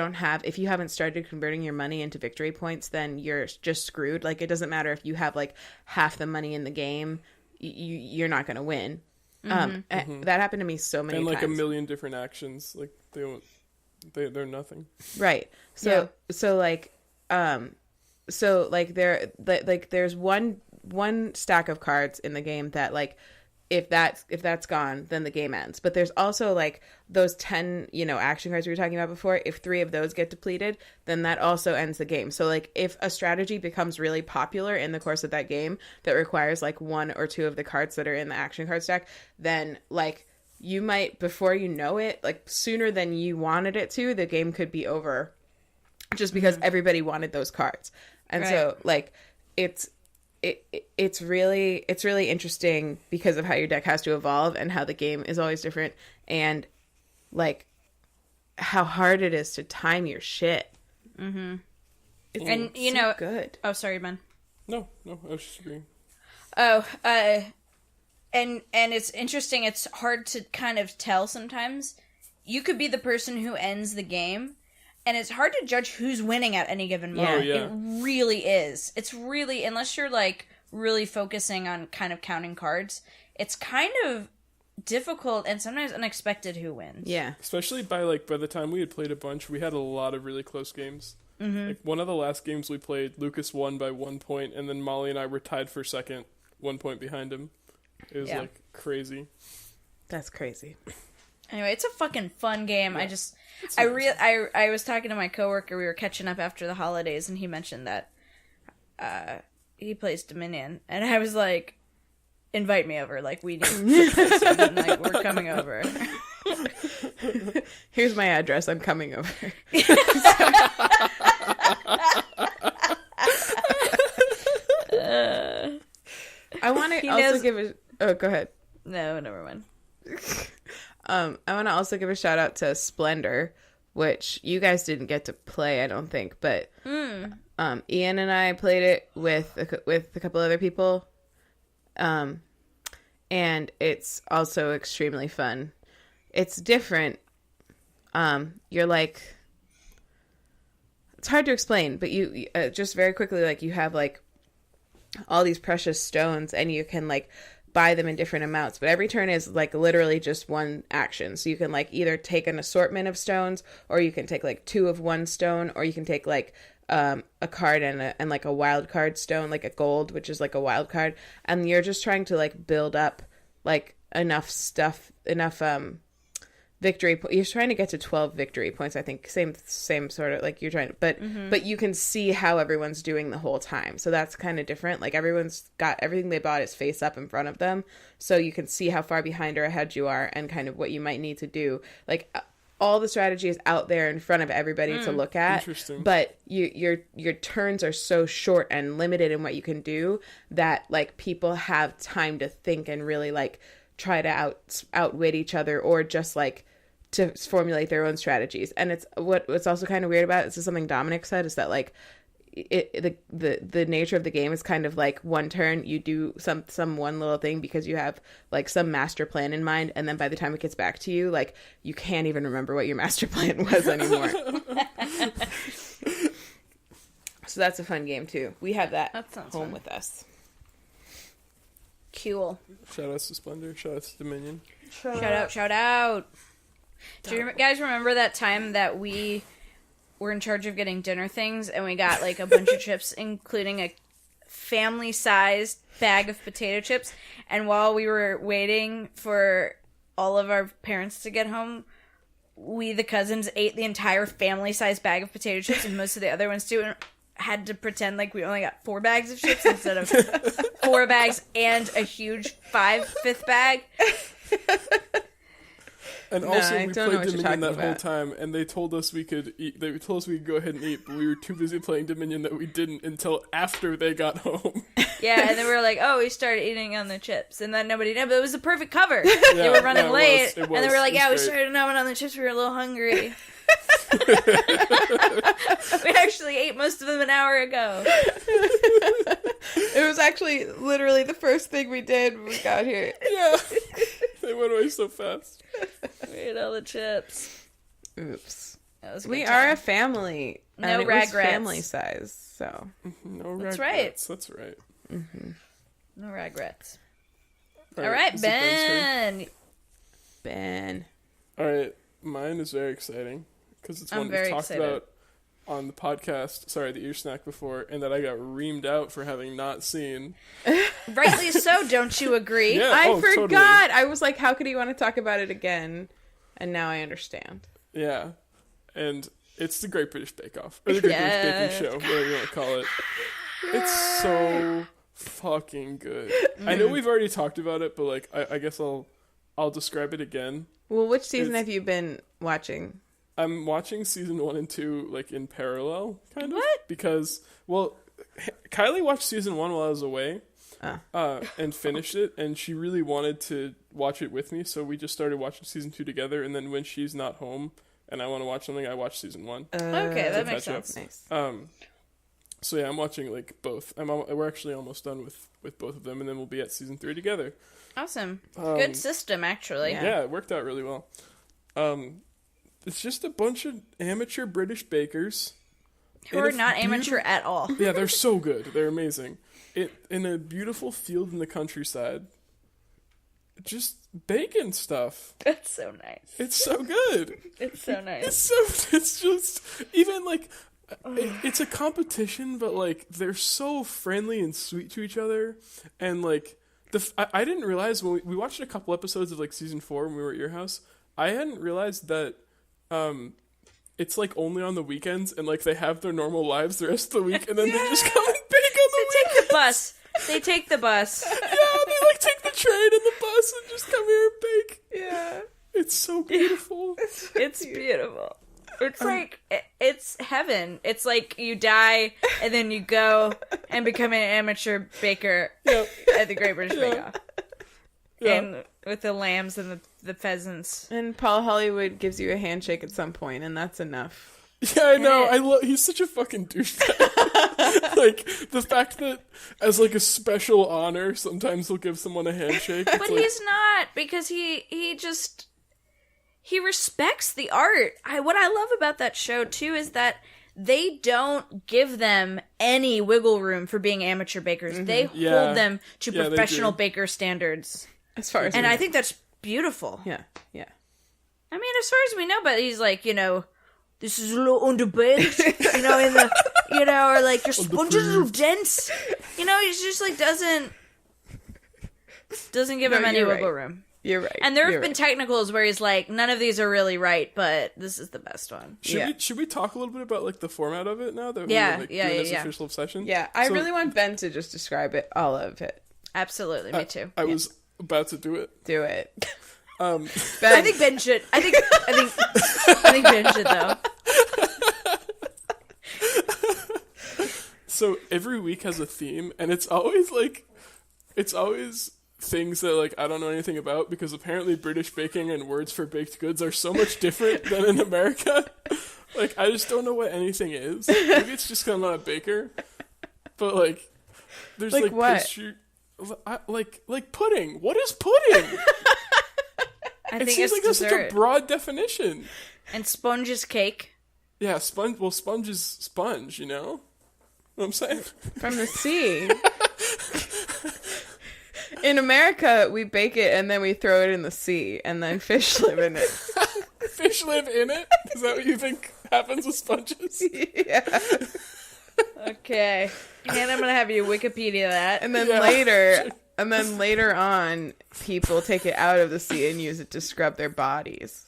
haven't started converting your money into victory points, then you're just screwed. Like it doesn't matter if you have like half the money in the game, you're not going to win. That happened to me so many times. And like a million different actions, like they're nothing. Right. So there's one stack of cards in the game that like if that's gone, then the game ends. But there's also like those 10, action cards we were talking about before. If 3 of those get depleted, then that also ends the game. So like if a strategy becomes really popular in the course of that game that requires like 1 or 2 of the cards that are in the action card stack, then like you might, before you know it, like sooner than you wanted it to, the game could be over just because everybody wanted those cards. And so like it's really interesting because of how your deck has to evolve and how the game is always different and like how hard it is to time your shit. And It's so good. Oh, sorry, Ben. No, I was just agreeing. Oh, and it's interesting. It's hard to kind of tell sometimes. You could be the person who ends the game, and it's hard to judge who's winning at any given moment. Yeah. It really is. It's really, unless you're like really focusing on kind of counting cards, it's kind of difficult and sometimes unexpected who wins. Yeah. Especially by the time we had played a bunch, we had a lot of really close games. Like one of the last games we played, Lucas won by 1 point, and then Molly and I were tied for second, 1 point behind him. It was like crazy. That's crazy. Anyway, it's a fucking fun game. Yeah. I was talking to my coworker. We were catching up after the holidays, and he mentioned that he plays Dominion, and I was like, "Invite me over. Like we need to play some, and, like we're coming over." Here's my address. I'm coming over. I want to also give a. Oh, go ahead. No, never mind. I want to also give a shout out to Splendor, which you guys didn't get to play, I don't think, but Ian and I played it with a couple other people, and it's also extremely fun. It's different. You're like, it's hard to explain, but you just very quickly, like you have like all these precious stones, and you can like buy them in different amounts, but every turn is like literally just one action. So you can like either take an assortment of stones, or you can take like 2 of one stone, or you can take like a card and like a wild card stone, like a gold, which is like a wild card, and you're just trying to like build up like enough victory. You're trying to get to 12 victory points, I think. Same sort of like you're trying to, but you can see how everyone's doing the whole time. So that's kind of different. Like everyone's got everything they bought is face up in front of them, so you can see how far behind or ahead you are, and kind of what you might need to do. Like all the strategy is out there in front of everybody to look at. Interesting. But your turns are so short and limited in what you can do that like people have time to think and really like try to outwit each other, or just like to formulate their own strategies. And it's what's also kind of weird about it, this is something Dominic said, is that like the nature of the game is kind of like one turn you do some one little thing because you have like some master plan in mind, and then by the time it gets back to you, like you can't even remember what your master plan was anymore. So that's a fun game too. We have that home fun. with us. Cool. Shout outs to Splendor. Shout outs to Dominion. Shout out. Do you guys remember that time that we were in charge of getting dinner things, and we got like a bunch of chips, including a family-sized bag of potato chips, and while we were waiting for all of our parents to get home, we, the cousins, ate the entire family-sized bag of potato chips, and most of the other ones too, and had to pretend like we only got 4 bags of chips instead of 4 bags and a huge 5th bag. And also, I we don't know played what you're Dominion that talking whole about. time, and they told us we could eat. They told us we could go ahead and eat, but we were too busy playing Dominion that we didn't until after they got home. Yeah, and then we were like, oh, we started eating on the chips, and then nobody did, but it was a perfect cover. They were running late, it and they were like, yeah, we great. started numbing on the chips, we were a little hungry. We actually ate most of them an hour ago. It was actually literally the first thing we did when we got here. Yeah. They went away so fast. We ate all the chips. Oops. That was a We good are time. a family. No and it was regrets. family size, so. No That's regrets. That's right. No regrets. All All right, is it Ben's turn? Ben. Ben. All right, mine is very exciting because it's I'm one we very talked excited. about on the podcast. Sorry, the ear snack before, and that I got reamed out for having not seen. Rightly so, don't you agree? Yeah, I totally. forgot. I was like, how could he want to talk about it again? And now I understand. Yeah, and it's the Great British Bake Off or the Great British Baking Show, whatever you want to call it. It's so fucking good. I know we've already talked about it, but like, I guess I'll describe it again. Well, which season have you been watching? I'm watching season 1 and 2 like in parallel, kind of. What? Because, well, Kylie watched season 1 while I was away, and finished it, and she really wanted to watch it with me, so we just started watching season 2 together, and then when she's not home and I want to watch something, I watch season 1. Okay, that to makes catch up. sense. Nice. So yeah, I'm watching like both. We're actually almost done with both of them, and then we'll be at season 3 together. Awesome. Good system, actually. Yeah, it worked out really well. It's just a bunch of amateur British bakers. Who are not amateur at all. Yeah, they're so good. They're amazing. In a beautiful field in the countryside. Just baking stuff. That's so nice. It's so good. It's so nice. It's just, even like, it's a competition, but like, they're so friendly and sweet to each other. And like, I didn't realize when we watched a couple episodes of like season 4 when we were at your house, I hadn't realized that it's like only on the weekends, and like they have their normal lives the rest of the week, and then they just come and bake on the They take the bus. They take the bus. Yeah, they like take the train and the bus and just come here and bake. Yeah. It's so beautiful. It's beautiful. It's like, it's heaven. It's like you die and then you go and become an amateur baker at the Great British Bake Off. Yeah. And with the lambs and the pheasants. And Paul Hollywood gives you a handshake at some point, and that's enough. Yeah, I know. He's such a fucking douchebag. Like, the fact that as like a special honor, sometimes he'll give someone a handshake. But he's not, because he respects the art. What I love about that show too is that they don't give them any wiggle room for being amateur bakers. They hold them to professional baker standards. As far as And I think that's beautiful. yeah. I mean, as far as we know, but he's like, this is a little underbaked, or like your sponge is a little dense. He just like doesn't give him any you're wiggle right. room. You're right. And there have You're been right. technicals where he's like, none of these are really right, but this is the best one. Should we talk a little bit about like the format of it now that Yeah, we're like, yeah, doing yeah, this yeah. official obsession? Yeah, I So, really want Ben to just describe it, all of it. Absolutely, me too. I was about to do it. Do it. Um, Ben, I think Ben should. I think Ben should though. So every week has a theme, and it's always things that like I don't know anything about, because apparently British baking and words for baked goods are so much different than in America. Like, I just don't know what anything is. Maybe it's just 'cause I'm not a baker, but like there's Like like what? pastry, like pudding. What is pudding? I It think seems it's like there's such dessert. a broad definition. And sponge is cake. Yeah, sponge. Well, sponge is sponge. You know what I'm saying? from the sea. In America, we bake it and then we throw it in the sea, and then fish live in it. Fish live in it. Is that what you think happens with sponges? Yeah. Okay. And I'm gonna have you Wikipedia that. And then Yeah. later on, people take it out of the sea and use it to scrub their bodies.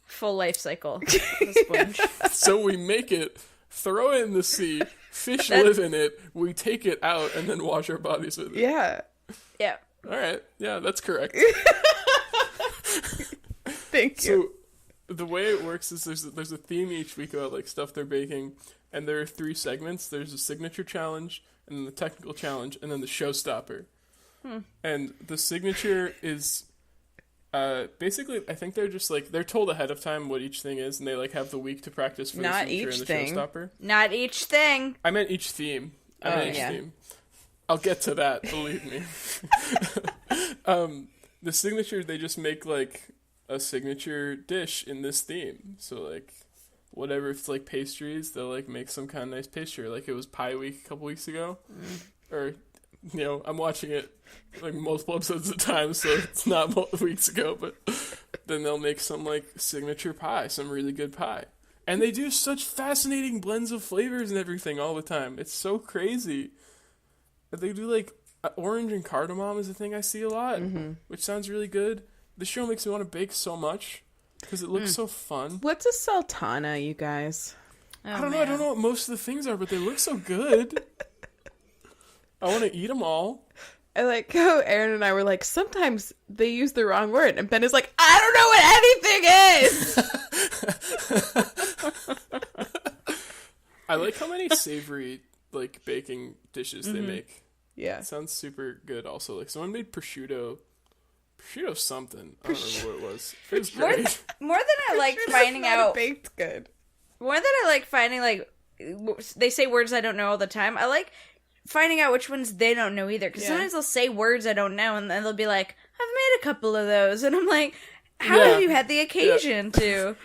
Full life cycle. of the sponge. So we make it, throw it in the sea, fish live in it, we take it out, and then wash our bodies with it. Yeah. Yeah. All right. Yeah, that's correct. Thank you. So the way it works is there's a theme each week about like stuff they're baking, and there are 3 segments. There's a signature challenge, and then the technical challenge, and then the showstopper. And the signature is basically, I think they're just like, they're told ahead of time what each thing is, and they like have the week to practice for Not the signature each and the thing. showstopper. Not each thing. I meant each theme. I meant each yeah. theme. I'll get to that, believe me. the signature, they just make like a signature dish in this theme. So like whatever, if it's like pastries, they'll like make some kind of nice pastry. Like it was Pie Week a couple weeks ago. Or, you know, I'm watching it like multiple episodes at a time, so it's not weeks ago, but then they'll make some like signature pie, some really good pie. And they do such fascinating blends of flavors and everything all the time. It's so crazy. They do like orange and cardamom is a thing I see a lot, which sounds really good. The show makes me want to bake so much because it looks so fun. What's a sultana, you guys? Oh, I don't know. I don't know what most of the things are, but they look so good. I want to eat them all. I like how Erin and I were like, sometimes they use the wrong word. And Ben is like, I don't know what anything is! I like how many savory like baking dishes they make. Yeah. It sounds super good also. Like someone made prosciutto something. I don't remember what it was. It was great. More than I like finding out. Baked good. More than I like finding, like, they say words I don't know all the time. I like finding out which ones they don't know either. Because sometimes they'll say words I don't know, and then they'll be like, I've made a couple of those. And I'm like, how have you had the occasion to?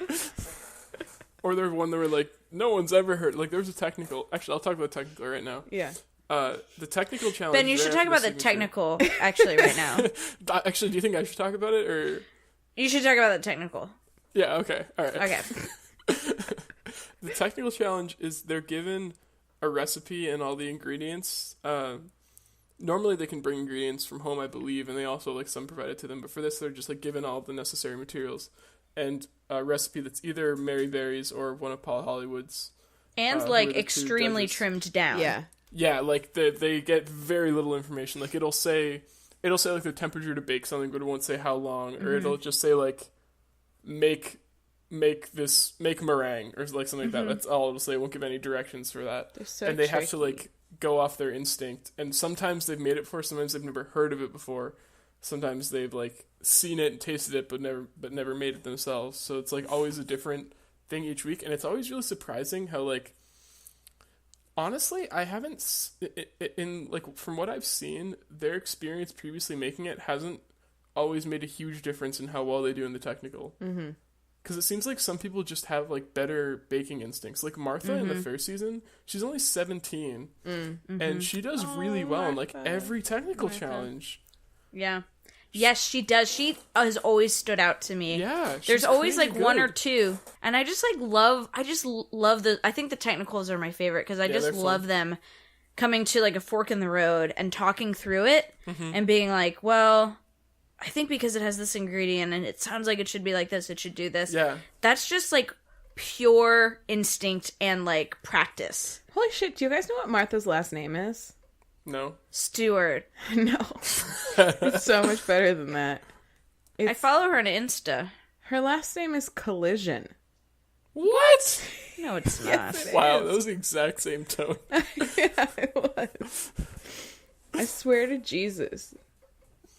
Or there's one that were like, no one's ever heard. Like, there was a technical. Actually, I'll talk about the technical right now. Yeah. The technical challenge. Ben, you should talk about the technical, actually, right now. Actually, do you think I should talk about it, or? You should talk about the technical. Yeah, okay. All right. Okay. The technical challenge is they're given a recipe and all the ingredients. Normally they can bring ingredients from home, I believe, and they also like some provided to them. But for this, they're just like given all the necessary materials and a recipe that's either Mary Berry's or one of Paul Hollywood's. And like extremely trimmed down. Yeah. Yeah, like they get very little information. Like it'll say like the temperature to bake something, but it won't say how long, or it'll just say like make meringue or like something like that. That's all it'll say. It won't give any directions for that. And they have to like go off their instinct. And sometimes they've made it before, sometimes they've never heard of it before. Sometimes they've like seen it and tasted it but never made it themselves. So it's like always a different thing each week, and it's always really surprising how like honestly, I haven't in like from what I've seen, their experience previously making it hasn't always made a huge difference in how well they do in the technical. Because it seems like some people just have like better baking instincts. Like Martha in the first season, she's only 17, and she does really well in like every technical challenge. Yeah. Yes, she does. She has always stood out to me. Yeah, there's always like good. one or two, and I just love the. I think the technicals are my favorite because I just love them coming to like a fork in the road and talking through it and being like, well, I think because it has this ingredient and it sounds like it should be like this, it should do this. Yeah, that's just like pure instinct and like practice. Holy shit! Do you guys know what Martha's last name is? No. Stewart. No. It's so much better than that. I follow her on Insta. Her last name is Collision. What? No, it's not. Yes, it Wow, is. that was the exact same tone. Yeah, it was. I swear to Jesus.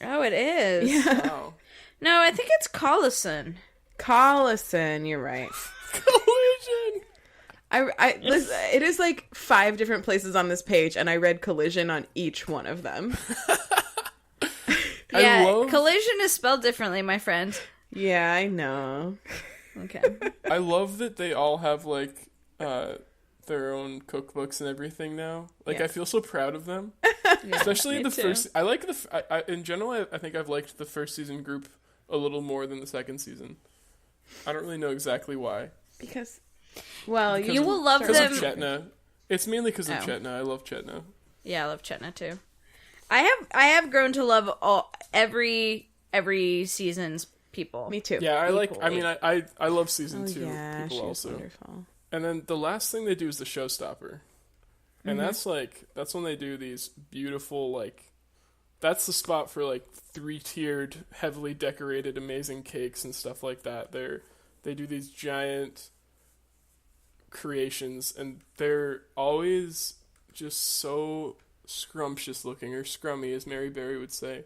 Oh, it is. Yeah. Wow. No, I think it's Collison. Collison, you're right. Collision. Listen, it is like 5 different places on this page, and I read collision on each one of them. Yeah, collision is spelled differently, my friend. Yeah, I know. Okay. I love that they all have like their own cookbooks and everything now. Like Yeah. I feel so proud of them. Yeah, Especially me the too. first. I like I in general. I think I've liked the first season group a little more than the second season. I don't really know exactly why. Because You will love Because them. of Chetna. It's mainly because of Oh. Chetna. I love Chetna. Yeah, I love Chetna too. I have grown to love every season's people. me too. Yeah, I like. I Equally. mean, I love season 2 Yeah, people she's also. wonderful. And then the last thing they do is the showstopper. And that's when they do these beautiful, like, that's the spot for, like, 3-tiered, heavily decorated, amazing cakes and stuff like that. They do these giant creations, and they're always just so scrumptious looking, or scrummy, as Mary Berry would say.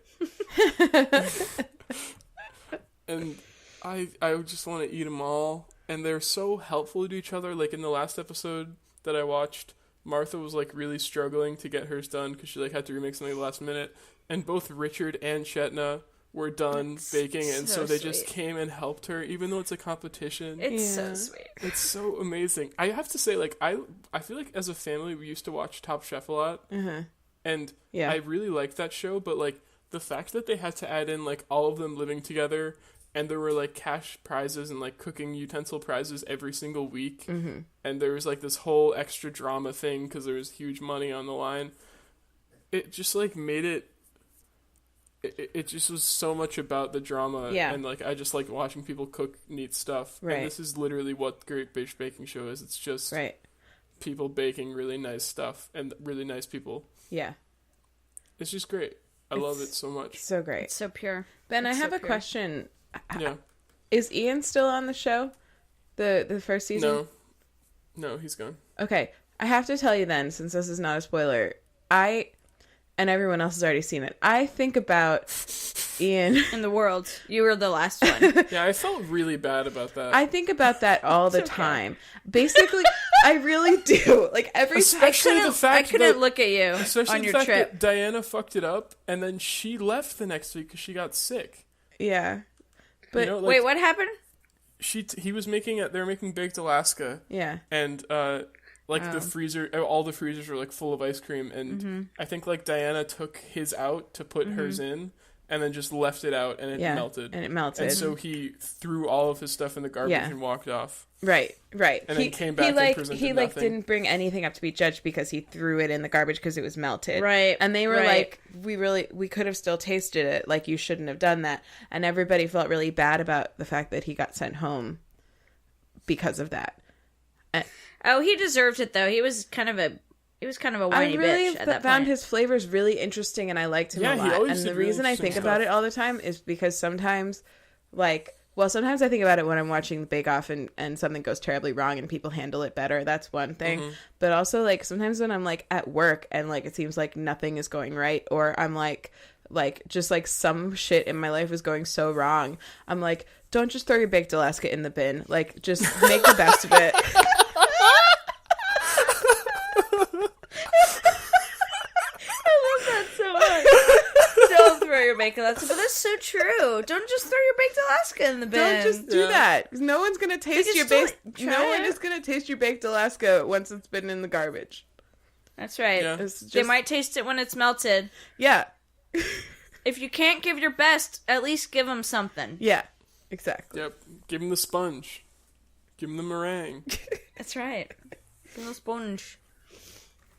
And I just want to eat them all. And they're so helpful to each other. Like in the last episode that I watched, Martha was like really struggling to get hers done because she like had to remake something at the last minute. And both Richard and Chetna were done baking, and so so they just sweet. came and helped her, even though it's a competition. It's Yeah. so sweet. It's so amazing. I have to say, like, I feel like as a family we used to watch Top Chef a lot, and Yeah. I really liked that show. But like the fact that they had to add in like all of them living together, and there were like cash prizes and like cooking utensil prizes every single week, and there was like this whole extra drama thing because there was huge money on the line. It just like made it. It just was so much about the drama, Yeah. and like I just like watching people cook neat stuff. Right. And this is literally what Great British Baking Show is. It's just Right. people baking really nice stuff and really nice people. Yeah. It's just great. I love it so much. So great. It's so pure. Ben, It's I have so a pure. question. Yeah. Is Ian still on the show? The first season? No, he's gone. Okay. I have to tell you then, since this is not a spoiler, and everyone else has already seen it, I think about Ian. In the world, you were the last one. Yeah, I felt really bad about that. I think about that all the okay. time. Basically, I really do. Like every Especially the I fact couldn't that, look at you especially on the your fact trip. that Diana fucked it up, and then she left the next week because she got sick. yeah. But You know, like, Wait, what happened? he was making it. They were making baked Alaska, yeah. and the freezer, all the freezers were like full of ice cream, and I think like Diana took his out to put hers in, and then just left it out, and it Yeah. melted. And it melted. And so he threw all of his stuff in the garbage Yeah. and walked off. Right. And then came back he, and like, presented he like nothing. didn't bring anything up to be judged because he threw it in the garbage because it was melted. Right, And they were right. like, we could have still tasted it. Like, you shouldn't have done that. And everybody felt really bad about the fact that he got sent home because of that. Oh, he deserved it though. He was kind of a whiny I really bitch at that found point. his flavors really interesting, and I liked him Yeah, a he lot. always And the did really reason I interesting think about stuff. it all the time is because sometimes I think about it when I'm watching the Bake Off and something goes terribly wrong and people handle it better. That's one thing. Mm-hmm. But also, like, sometimes when I'm like at work and like it seems like nothing is going right, or I'm like just like some shit in my life is going so wrong, I'm like, don't just throw your baked Alaska in the bin. Like, just make the best of it. so much. Don't throw your baked Alaska, but that's so true. Don't just throw your baked Alaska in the bin. Don't just do Yeah. that. 'Cause no one's gonna taste can your still baked. try No one it. is gonna taste your baked Alaska once it's been in the garbage. That's right. Yeah. It's just, They might taste it when it's melted. Yeah, If you can't give your best, at least give them something. yeah, exactly. Yep. Give him the sponge. Give him the meringue. That's right. Give 'em a sponge.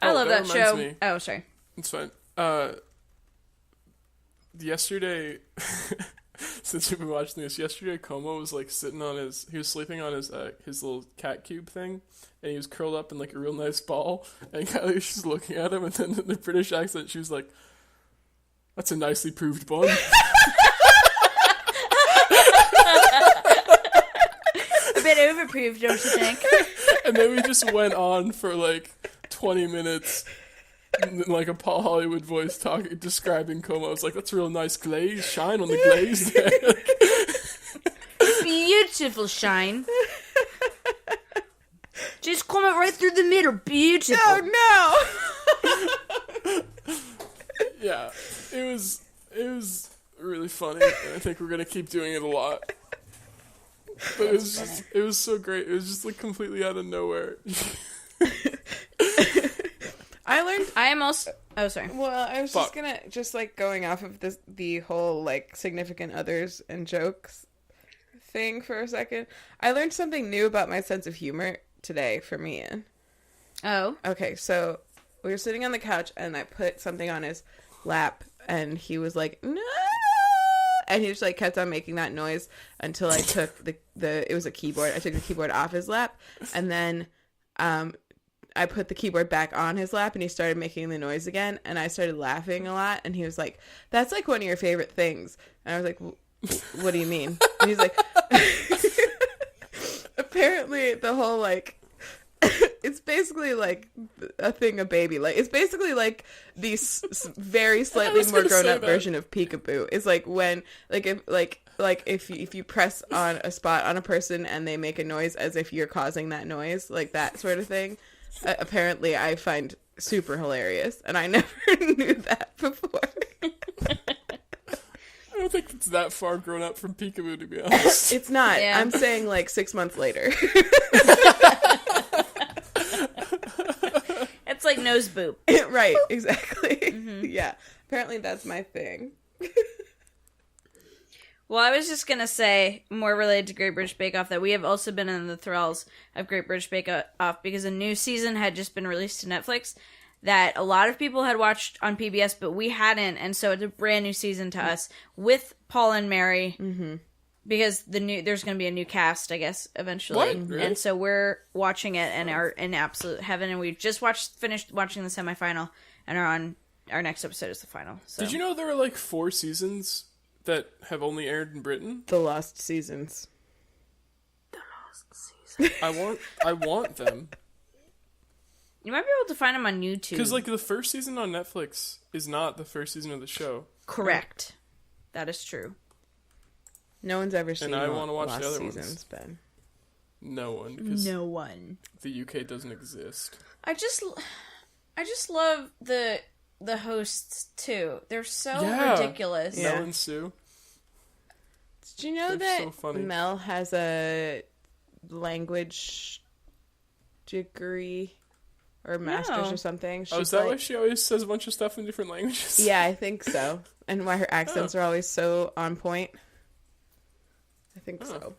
I Oh, love that that reminds show. me. Oh, sorry. It's fine. Yesterday, since we've been watching this, yesterday Como was like he was sleeping on his little cat cube thing, and he was curled up in like a real nice ball, and Kylie was just looking at him, and then in the British accent, she was like, "That's a nicely proved bun." A bit overproved, don't you think? And then we just went on for like 20 minutes in like a Paul Hollywood voice describing Como. I was like, that's a real nice glaze, shine on the glaze there. Beautiful shine. Just coming right through the middle. Beautiful. Oh no! Yeah, it was really funny, and I think we're gonna keep doing it a lot. But it was so great. It was just like completely out of nowhere. I am also. Oh, sorry. Well, I was Fuck. just like going off of the whole like significant others and jokes thing for a second. I learned something new about my sense of humor today from Ian. Oh. Okay, so we were sitting on the couch and I put something on his lap and he was like, no, and he just like kept on making that noise until I took the it was a keyboard. I took the keyboard off his lap, and then I put the keyboard back on his lap and he started making the noise again, and I started laughing a lot, and he was like, that's like one of your favorite things. And I was like, what do you mean? And he's like, apparently the whole like it's basically like a thing a baby like. It's basically like the very slightly was more gonna say grown up that. version of peekaboo. It's like when if you press on a spot on a person and they make a noise as if you're causing that noise, like that sort of thing. Apparently, I find super hilarious, and I never knew that before. don't think it's that far grown up from Peekaboo, to be honest. It's not. Yeah. I'm saying like 6 months later. It's like nose boop. Right, exactly. Yeah. Apparently that's my thing. Well, I was just going to say, more related to Great British Bake Off, that we have also been in the thralls of Great British Bake Off because a new season had just been released to Netflix that a lot of people had watched on PBS, but we hadn't, and so it's a brand new season to us with Paul and Mary, because there's going to be a new cast, I guess, eventually. What? Really? And so we're watching it and are in absolute heaven, and we just finished watching the semifinal and are on our next episode is the final. So. Did you know there are like 4 seasons that have only aired in Britain? The Lost Seasons. I want them. You might be able to find them on YouTube. Because like the first season on Netflix is not the first season of the show. Correct. That is true. No one's ever seen I wanna watch Lost the other Seasons, ones. Ben. No one, because No one. the UK doesn't exist. I just love the hosts too. They're so ridiculous. Yeah. Mel and Sue. Did you know They're that so funny. Mel has a language degree or master's No. or something? Oh, is that why she always says a bunch of stuff in different languages? Yeah, I think so. And why her accents are always so on point. I think so.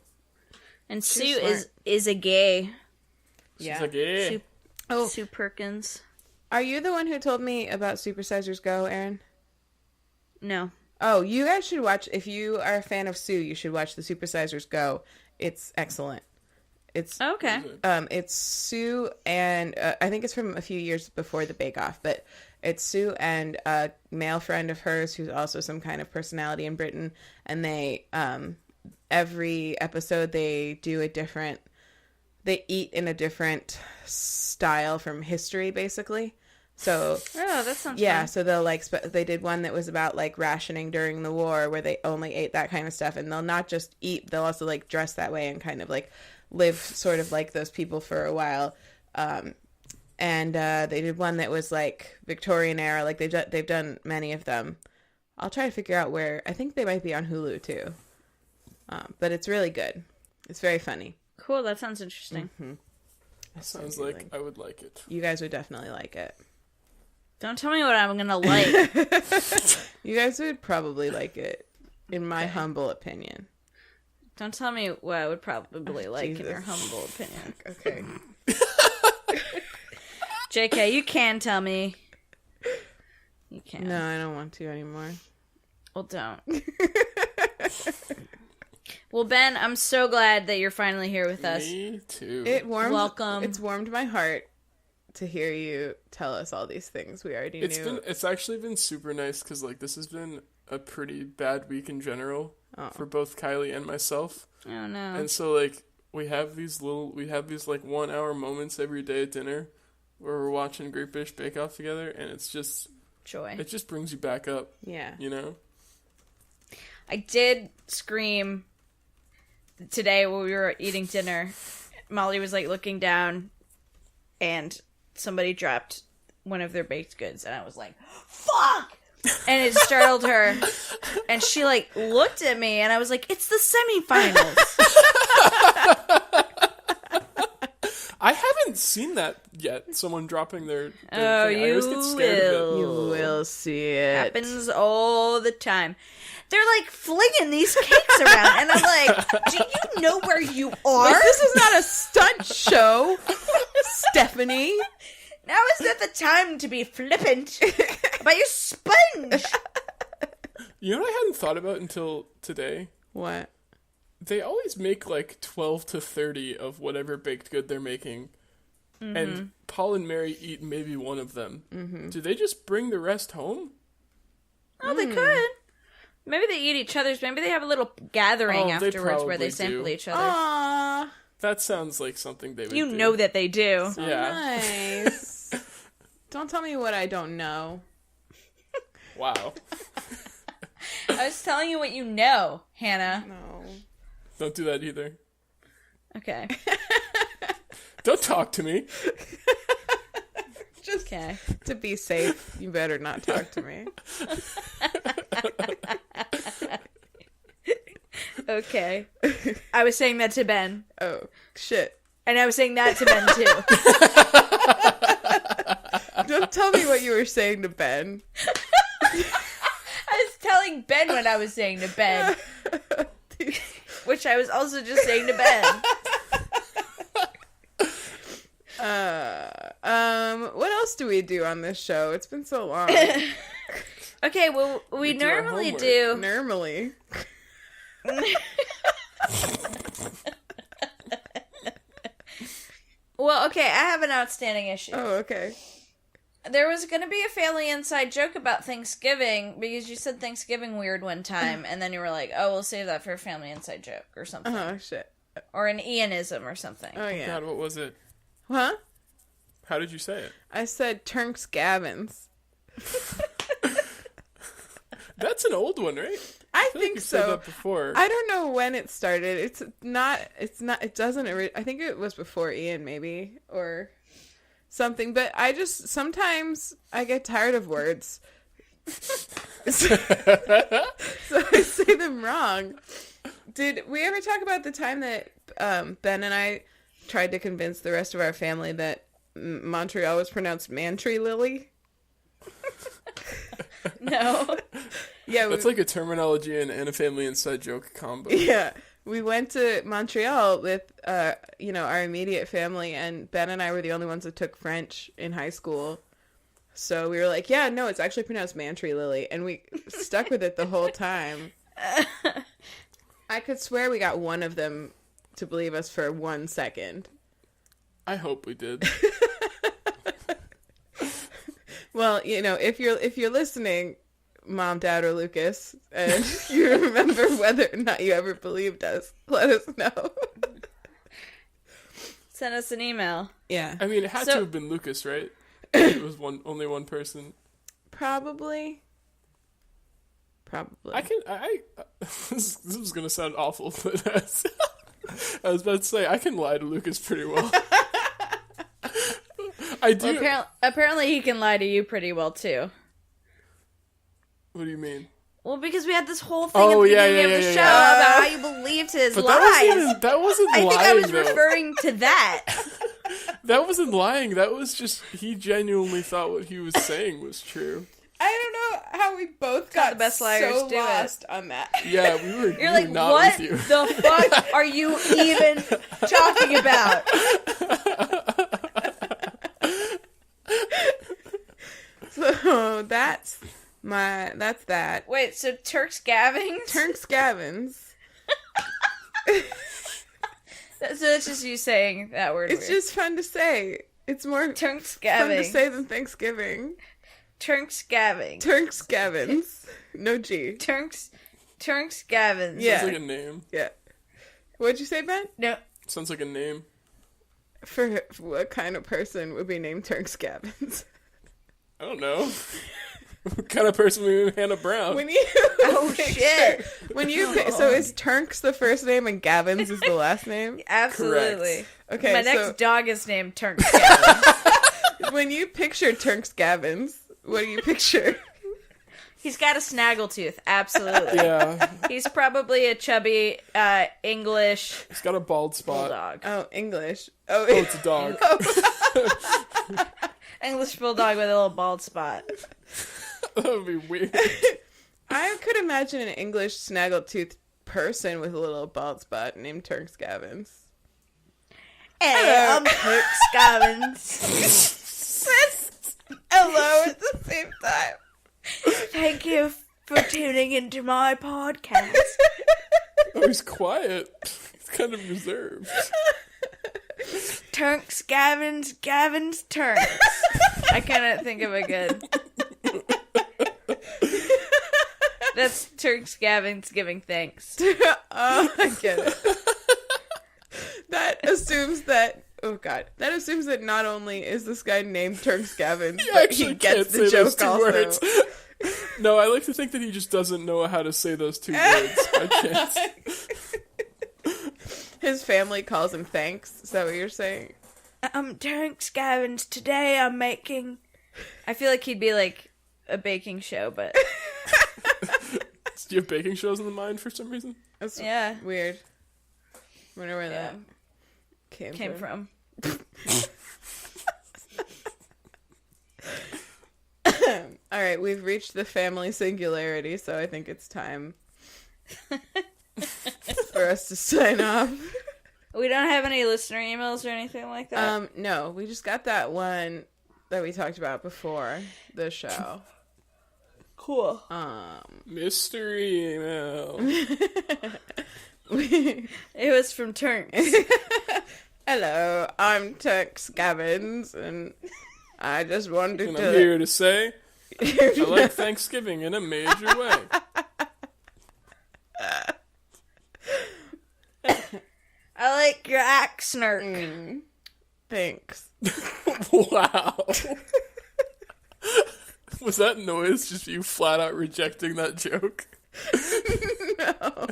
And She's Sue smart. is a gay. She's Yeah. like, yeah. Sue, Sue Perkins. Are you the one who told me about Supersizers Go, Erin? No. Oh, you guys should watch. If you are a fan of Sue, you should watch the Supersizers Go. It's excellent. It's Okay. It's Sue and I think it's from a few years before the Bake Off, but it's Sue and a male friend of hers who's also some kind of personality in Britain, and they every episode they eat in a different style from history, basically. So Oh, that sounds yeah, fun. so they'll like they did one that was about like rationing during the war, where they only ate that kind of stuff, and they'll not just eat, they'll also like dress that way and kind of like live sort of like those people for a while. And they did one that was like Victorian era, like they've done many of them. I'll try to figure out where. I think they might be on Hulu too. But it's really good. It's very funny. Cool, that sounds interesting. That sounds like I would like it. You guys would definitely like it. Don't tell me what I'm gonna like. You guys would probably like it, in my humble opinion. Don't tell me what I would probably like in Jesus. your humble opinion. Okay. JK, you can tell me. You can. No, I don't want to anymore. Well, don't. Well, Ben, I'm so glad that you're finally here with us. Me too. Welcome. It's warmed my heart to hear you tell us all these things we already knew. It's actually been super nice because like this has been a pretty bad week in general for both Kylie and myself. Oh no. And so like we have these like 1 hour moments every day at dinner where we're watching Great British Bake Off together, and it's just Joy. it just brings you back up. Yeah. You know? I did scream today when we were eating dinner. Molly was like looking down and somebody dropped one of their baked goods, and I was like, fuck! And it startled her, and she like looked at me, and I was like, it's the semifinals. I haven't seen that yet. Someone dropping their Oh, thing. I always get scared of it. You will see it. Happens all the time. They're like flinging these cakes around, and I'm like, do you know where you are? This is not a stunt show, Stephanie. Now is not the time to be flippant about your sponge. You know what I hadn't thought about until today? What? They always make like 12 to 30 of whatever baked good they're making. And Paul and Mary eat maybe one of them. Do they just bring the rest home? Oh, they could. Maybe they eat each other's. Maybe they have a little gathering They afterwards where probably they sample do. each other. Aww. That sounds like something they would do. You know that they do. Yeah. Nice. Don't tell me what I don't know. Wow. I was telling you what you know, Hannah. No. Don't do that either. Okay. Don't talk to me. Just Okay. to be safe, you better not talk to me. Okay. I was saying that to Ben. Oh, shit. And I was saying that to Ben, too. Don't tell me what you were saying to Ben. I was telling Ben what I was saying to Ben. Which I was also just saying to Ben. What else do we do on this show? It's been so long. Okay, well, we do our normally homework. do... Normally. Well, okay, I have an outstanding issue. Oh, okay. There was going to be a family inside joke about Thanksgiving, because you said Thanksgiving weird one time, and then you were like, oh, we'll save that for a family inside joke, or something. Oh, shit. Or an Ianism, or something. Oh, yeah. God, what was it? Huh? How did you say it? I said Turks Gavins. That's an old one, right? I feel like think you've said so. that before. I don't know when it started. It doesn't, I think it was before Ian, maybe, or something, but sometimes I get tired of words. So I say them wrong. Did we ever talk about the time that Ben and I tried to convince the rest of our family that Montreal was pronounced Mantry Lily? No. Yeah, That's like a terminology and a family inside joke combo. Yeah, we went to Montreal with, our immediate family, and Ben and I were the only ones that took French in high school. So we were like, yeah, no, it's actually pronounced Mantry Lily, and we stuck with it the whole time. I could swear we got one of them to believe us for 1 second. I hope we did. Well, if you're listening, Mom, Dad, or Lucas, and you remember whether or not you ever believed us, let us know. Send us an email. Yeah. I mean, it had So- to have been Lucas, right? It was only one person. Probably. This is gonna sound awful, but I was about to say I can lie to Lucas pretty well. I do. Well, apparently he can lie to you pretty well, too. What do you mean? Well, because we had this whole thing Oh, at the yeah, beginning yeah, of the yeah, show yeah. about how you believed his But lies. that wasn't I lying. think I was though. referring to that. That wasn't lying. That was just he genuinely thought what he was saying was true. I don't know how we both got the best liars so do it. lost on that. Yeah, we were. You're we like, were not what with you. the fuck are you even talking about? So that's that. Wait, so Turks Gavings? Turks Gavins. So that's just you saying that word. It's weird. just fun to say. It's more Turks fun to Gavings. say than Thanksgiving. Turks Gavings. Turks Gavins. No G. Turks Gavins. Yeah. Sounds like a name. Yeah. What'd you say, Ben? No. Sounds like a name. For what kind of person would be named Turks Gavins? I don't know. What kind of person would be Hannah Brown? When you shit. When you so is Turks the first name and Gavins is the last name? Absolutely. Okay, My so next dog is named Turks Gavins. when you picture Turks Gavins, what do you picture? He's got a snaggletooth. Absolutely. Yeah, He's probably a chubby English he's got a bald spot. bulldog. Oh, English. Oh, it's a dog. English bulldog with a little bald spot. That would be weird. I could imagine an English snaggletooth person with a little bald spot named Turks Gavins. Hey, I'm Turks Gavins. Hello at the same time. Thank you for tuning into my podcast. Oh, he's quiet. He's kind of reserved. Turks Gavins Turks. I cannot think of a good. That's Turks Gavins giving thanks. Oh, I get it. That assumes that not only is this guy named Turks Gavins, You but actually he gets can't the say those joke two also. words. No, I like to think that he just doesn't know how to say those two words. I can't. His family calls him thanks. Is that what you're saying? Turks Gavins, today I'm making... I feel like he'd be like a baking show, but... Do you have baking shows in the mind for some reason? That's Yeah. weird. Wonder where Yeah. that Came from. All right, we've reached the family singularity, so I think it's time for us to sign off. We don't have any listener emails or anything like that. No, we just got that one that we talked about before the show. Cool. Mystery email. It was from Turks. Hello, I'm Tex Gabbins, and I just wanted And to... I'm here to say, I like Thanksgiving in a major way. I like your axe snark. Thanks. Wow. Was that noise just you flat out rejecting that joke? No.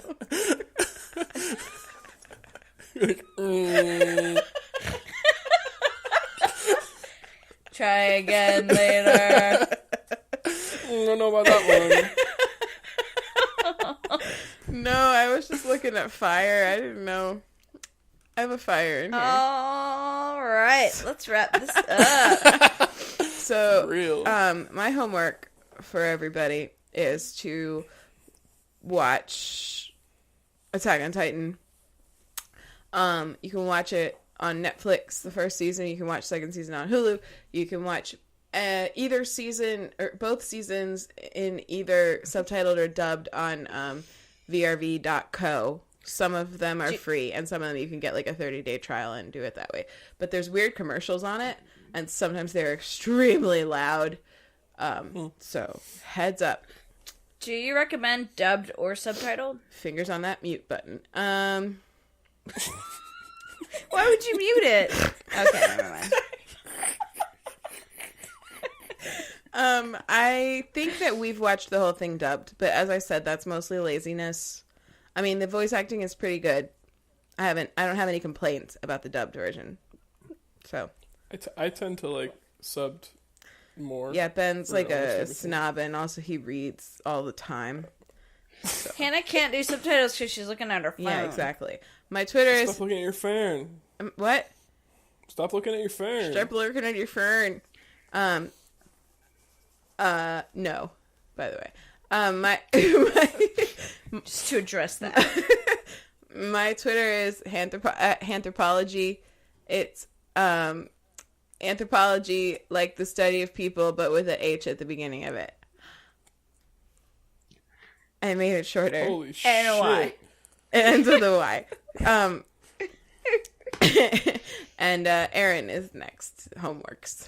You're like, Try again later. I don't know about that one. No, I was just looking at fire. I didn't know. I have a fire in here. All right, let's wrap this up. So, Real. my homework for everybody is to watch Attack on Titan. You can watch it on Netflix, the first season. You can watch second season on Hulu. You can watch either season or both seasons in either subtitled or dubbed on vrv.co. Some of them are free, and some of them you can get like a 30-day trial and do it that way. But there's weird commercials on it, and sometimes they're extremely loud. So heads up. Do you recommend dubbed or subtitled? Fingers on that mute button. Why would you mute it? Okay, never mind. I think that we've watched the whole thing dubbed, but as I said, that's mostly laziness. I mean, the voice acting is pretty good. I don't have any complaints about the dubbed version. So. I tend to like subbed more. Yeah, Ben's for like almost a everything. snob, and also he reads all the time. Hannah can't do subtitles because she's looking at her phone. Yeah, exactly. My Twitter Stop is... looking at your phone. What? Stop looking at your phone. Stop looking at your phone. No, by the way. My Just to address that. my Twitter is Anthropology. It's anthropology, like the study of people, but with an H at the beginning of it. I made it shorter. Holy shit. And a Y. It ends with a Y. And Erin is next. Homeworks.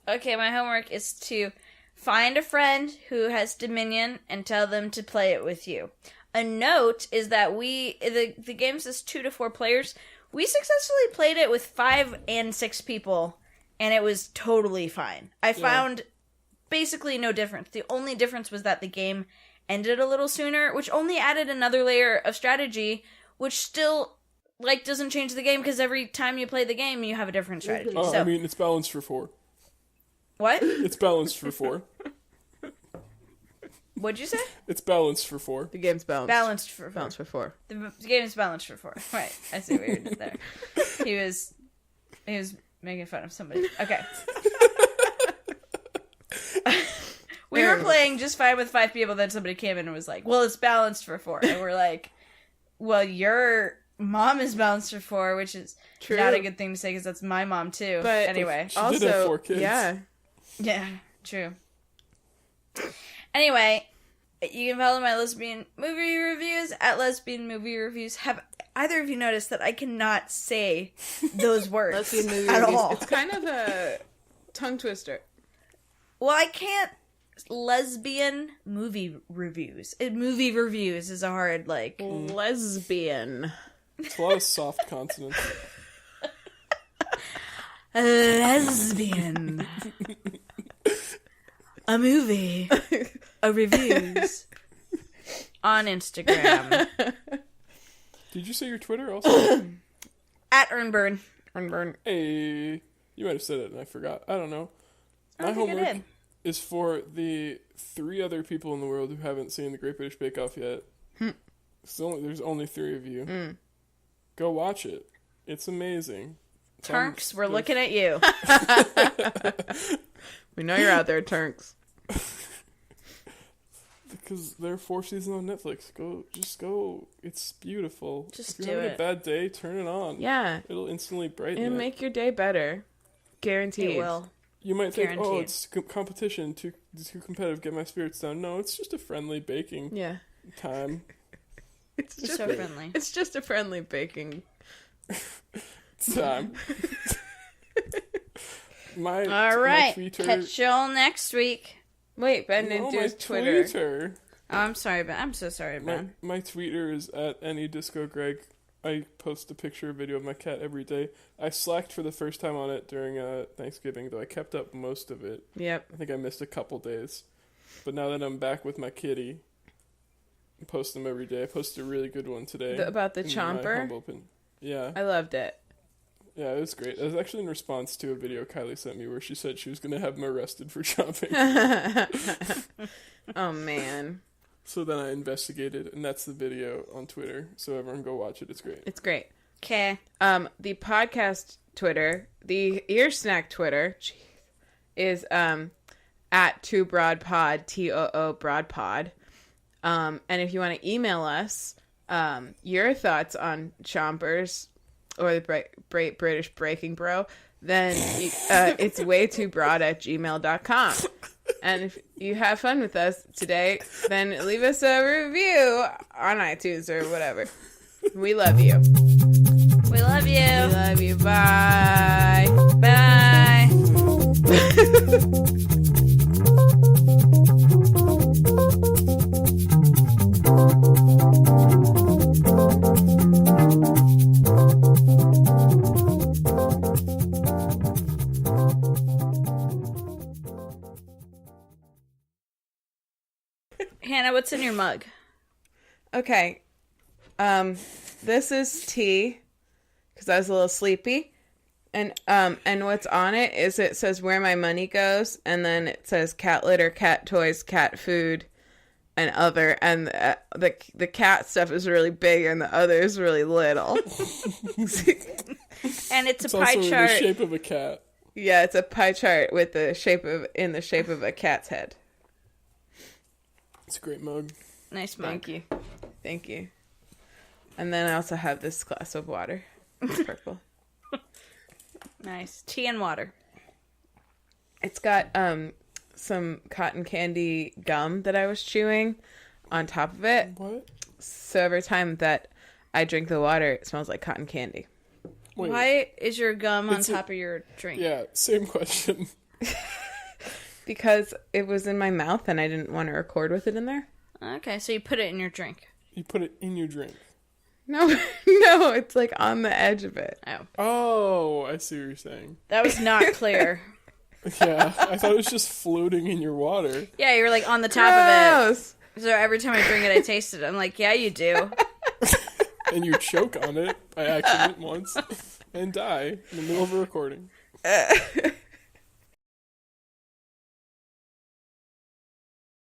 Okay, my homework is to find a friend who has Dominion and tell them to play it with you. A note is that the game says 2 to 4 players. We successfully played it with 5 and 6 people, and it was totally fine. I found basically no difference. The only difference was that the game ended a little sooner, which only added another layer of strategy, which still doesn't change the game because every time you play the game, you have a different strategy. Oh, So, I mean, it's balanced for 4. what? It's balanced for 4. What'd you say? It's balanced for 4. The game's balanced. Balanced for 4. Balanced for 4. The game is balanced for 4. Right. I see what you did there. He was making fun of somebody. Okay. We were playing just fine with 5 people, then somebody came in and was like, well, it's balanced for 4. And we're like, well, your mom is balanced for 4, which is True. not a good thing to say because that's my mom too. But anyway. She did have 4 kids. Yeah. Yeah, true. Anyway, you can follow my lesbian movie reviews at lesbian movie reviews. Have either of you noticed that I cannot say those words Lesbian movie at reviews. all? It's kind of a tongue twister. Well, I can't. Lesbian movie reviews. Movie reviews is a hard, Lesbian. It's a lot of soft consonants. lesbian. A movie. A reviews. On Instagram. Did you say your Twitter also? At Ernburn. Unburn. Hey, you might have said it and I forgot. I don't know. I My don't think I homework did. is for the 3 other people in the world who haven't seen the Great British Bake Off yet. There's only 3 of you. Go watch it. It's amazing. Turks, we're looking at you. We know you're out there, Turks. Because there are 4 seasons on Netflix. Just go. It's beautiful. Just if do you're having it. a bad day, turn it on. Yeah. It'll instantly brighten It'll it. make your day better. Guaranteed. It will. You might think, Guaranteed. it's competition, too competitive, get my spirits down. No, it's just a friendly baking time. It's It's just so friendly. It's just a friendly baking Time. All my right. Twitter. Catch y'all next week. Wait, Ben didn't do my his Twitter. Twitter. Oh, I'm sorry, Ben. I'm so sorry, Ben. My Twitter is at AnyDiscoGreg. I post a picture or video of my cat every day. I slacked for the first time on it during Thanksgiving, though I kept up most of it. Yep. I think I missed a couple days. But now that I'm back with my kitty, I post them every day. I posted a really good one today. About the in my chomper? humble opinion. Yeah. I loved it. Yeah, it was great. It was actually in response to a video Kylie sent me where she said she was going to have him arrested for chomping. Oh, man. So then I investigated, and that's the video on Twitter. So everyone go watch it. It's great. It's great. Okay. The podcast Twitter, the Ear Snack Twitter, is at 2broadpod, TOO broadpod. And if you want to email us your thoughts on chompers or the Great British Breaking Bro, then it's waytoobroad@gmail.com. And if you have fun with us today, then leave us a review on iTunes or whatever. We love you. We love you. We love you. Bye. Bye. Hannah, what's in your mug? Okay. This is tea because I was a little sleepy. And what's on it is it says where my money goes, and then it says cat litter, cat toys, cat food, and other. And the cat stuff is really big, and the other is really little. And it's a It's pie also chart. in the shape of a cat. Yeah, it's a pie chart with the shape of a cat's head. It's a great mug. Nice mug. Thank you. Thank you. And then I also have this glass of water. It's purple. Nice. Tea and water. It's got some cotton candy gum that I was chewing on top of it. What? So every time that I drink the water, it smells like cotton candy. Wait. Why is your gum on It's top of your drink? Yeah, same question. Because it was in my mouth and I didn't want to record with it in there. Okay, so you put it in your drink. You put it in your drink. No, no, it's like on the edge of it. Oh. Oh, I see what you're saying. That was not clear. Yeah, I thought it was just floating in your water. Yeah, you were like on the top of Gross. it. So every time I drink it, I taste it. I'm like, yeah, you do. And you choke on it by accident once and die in the middle of a recording.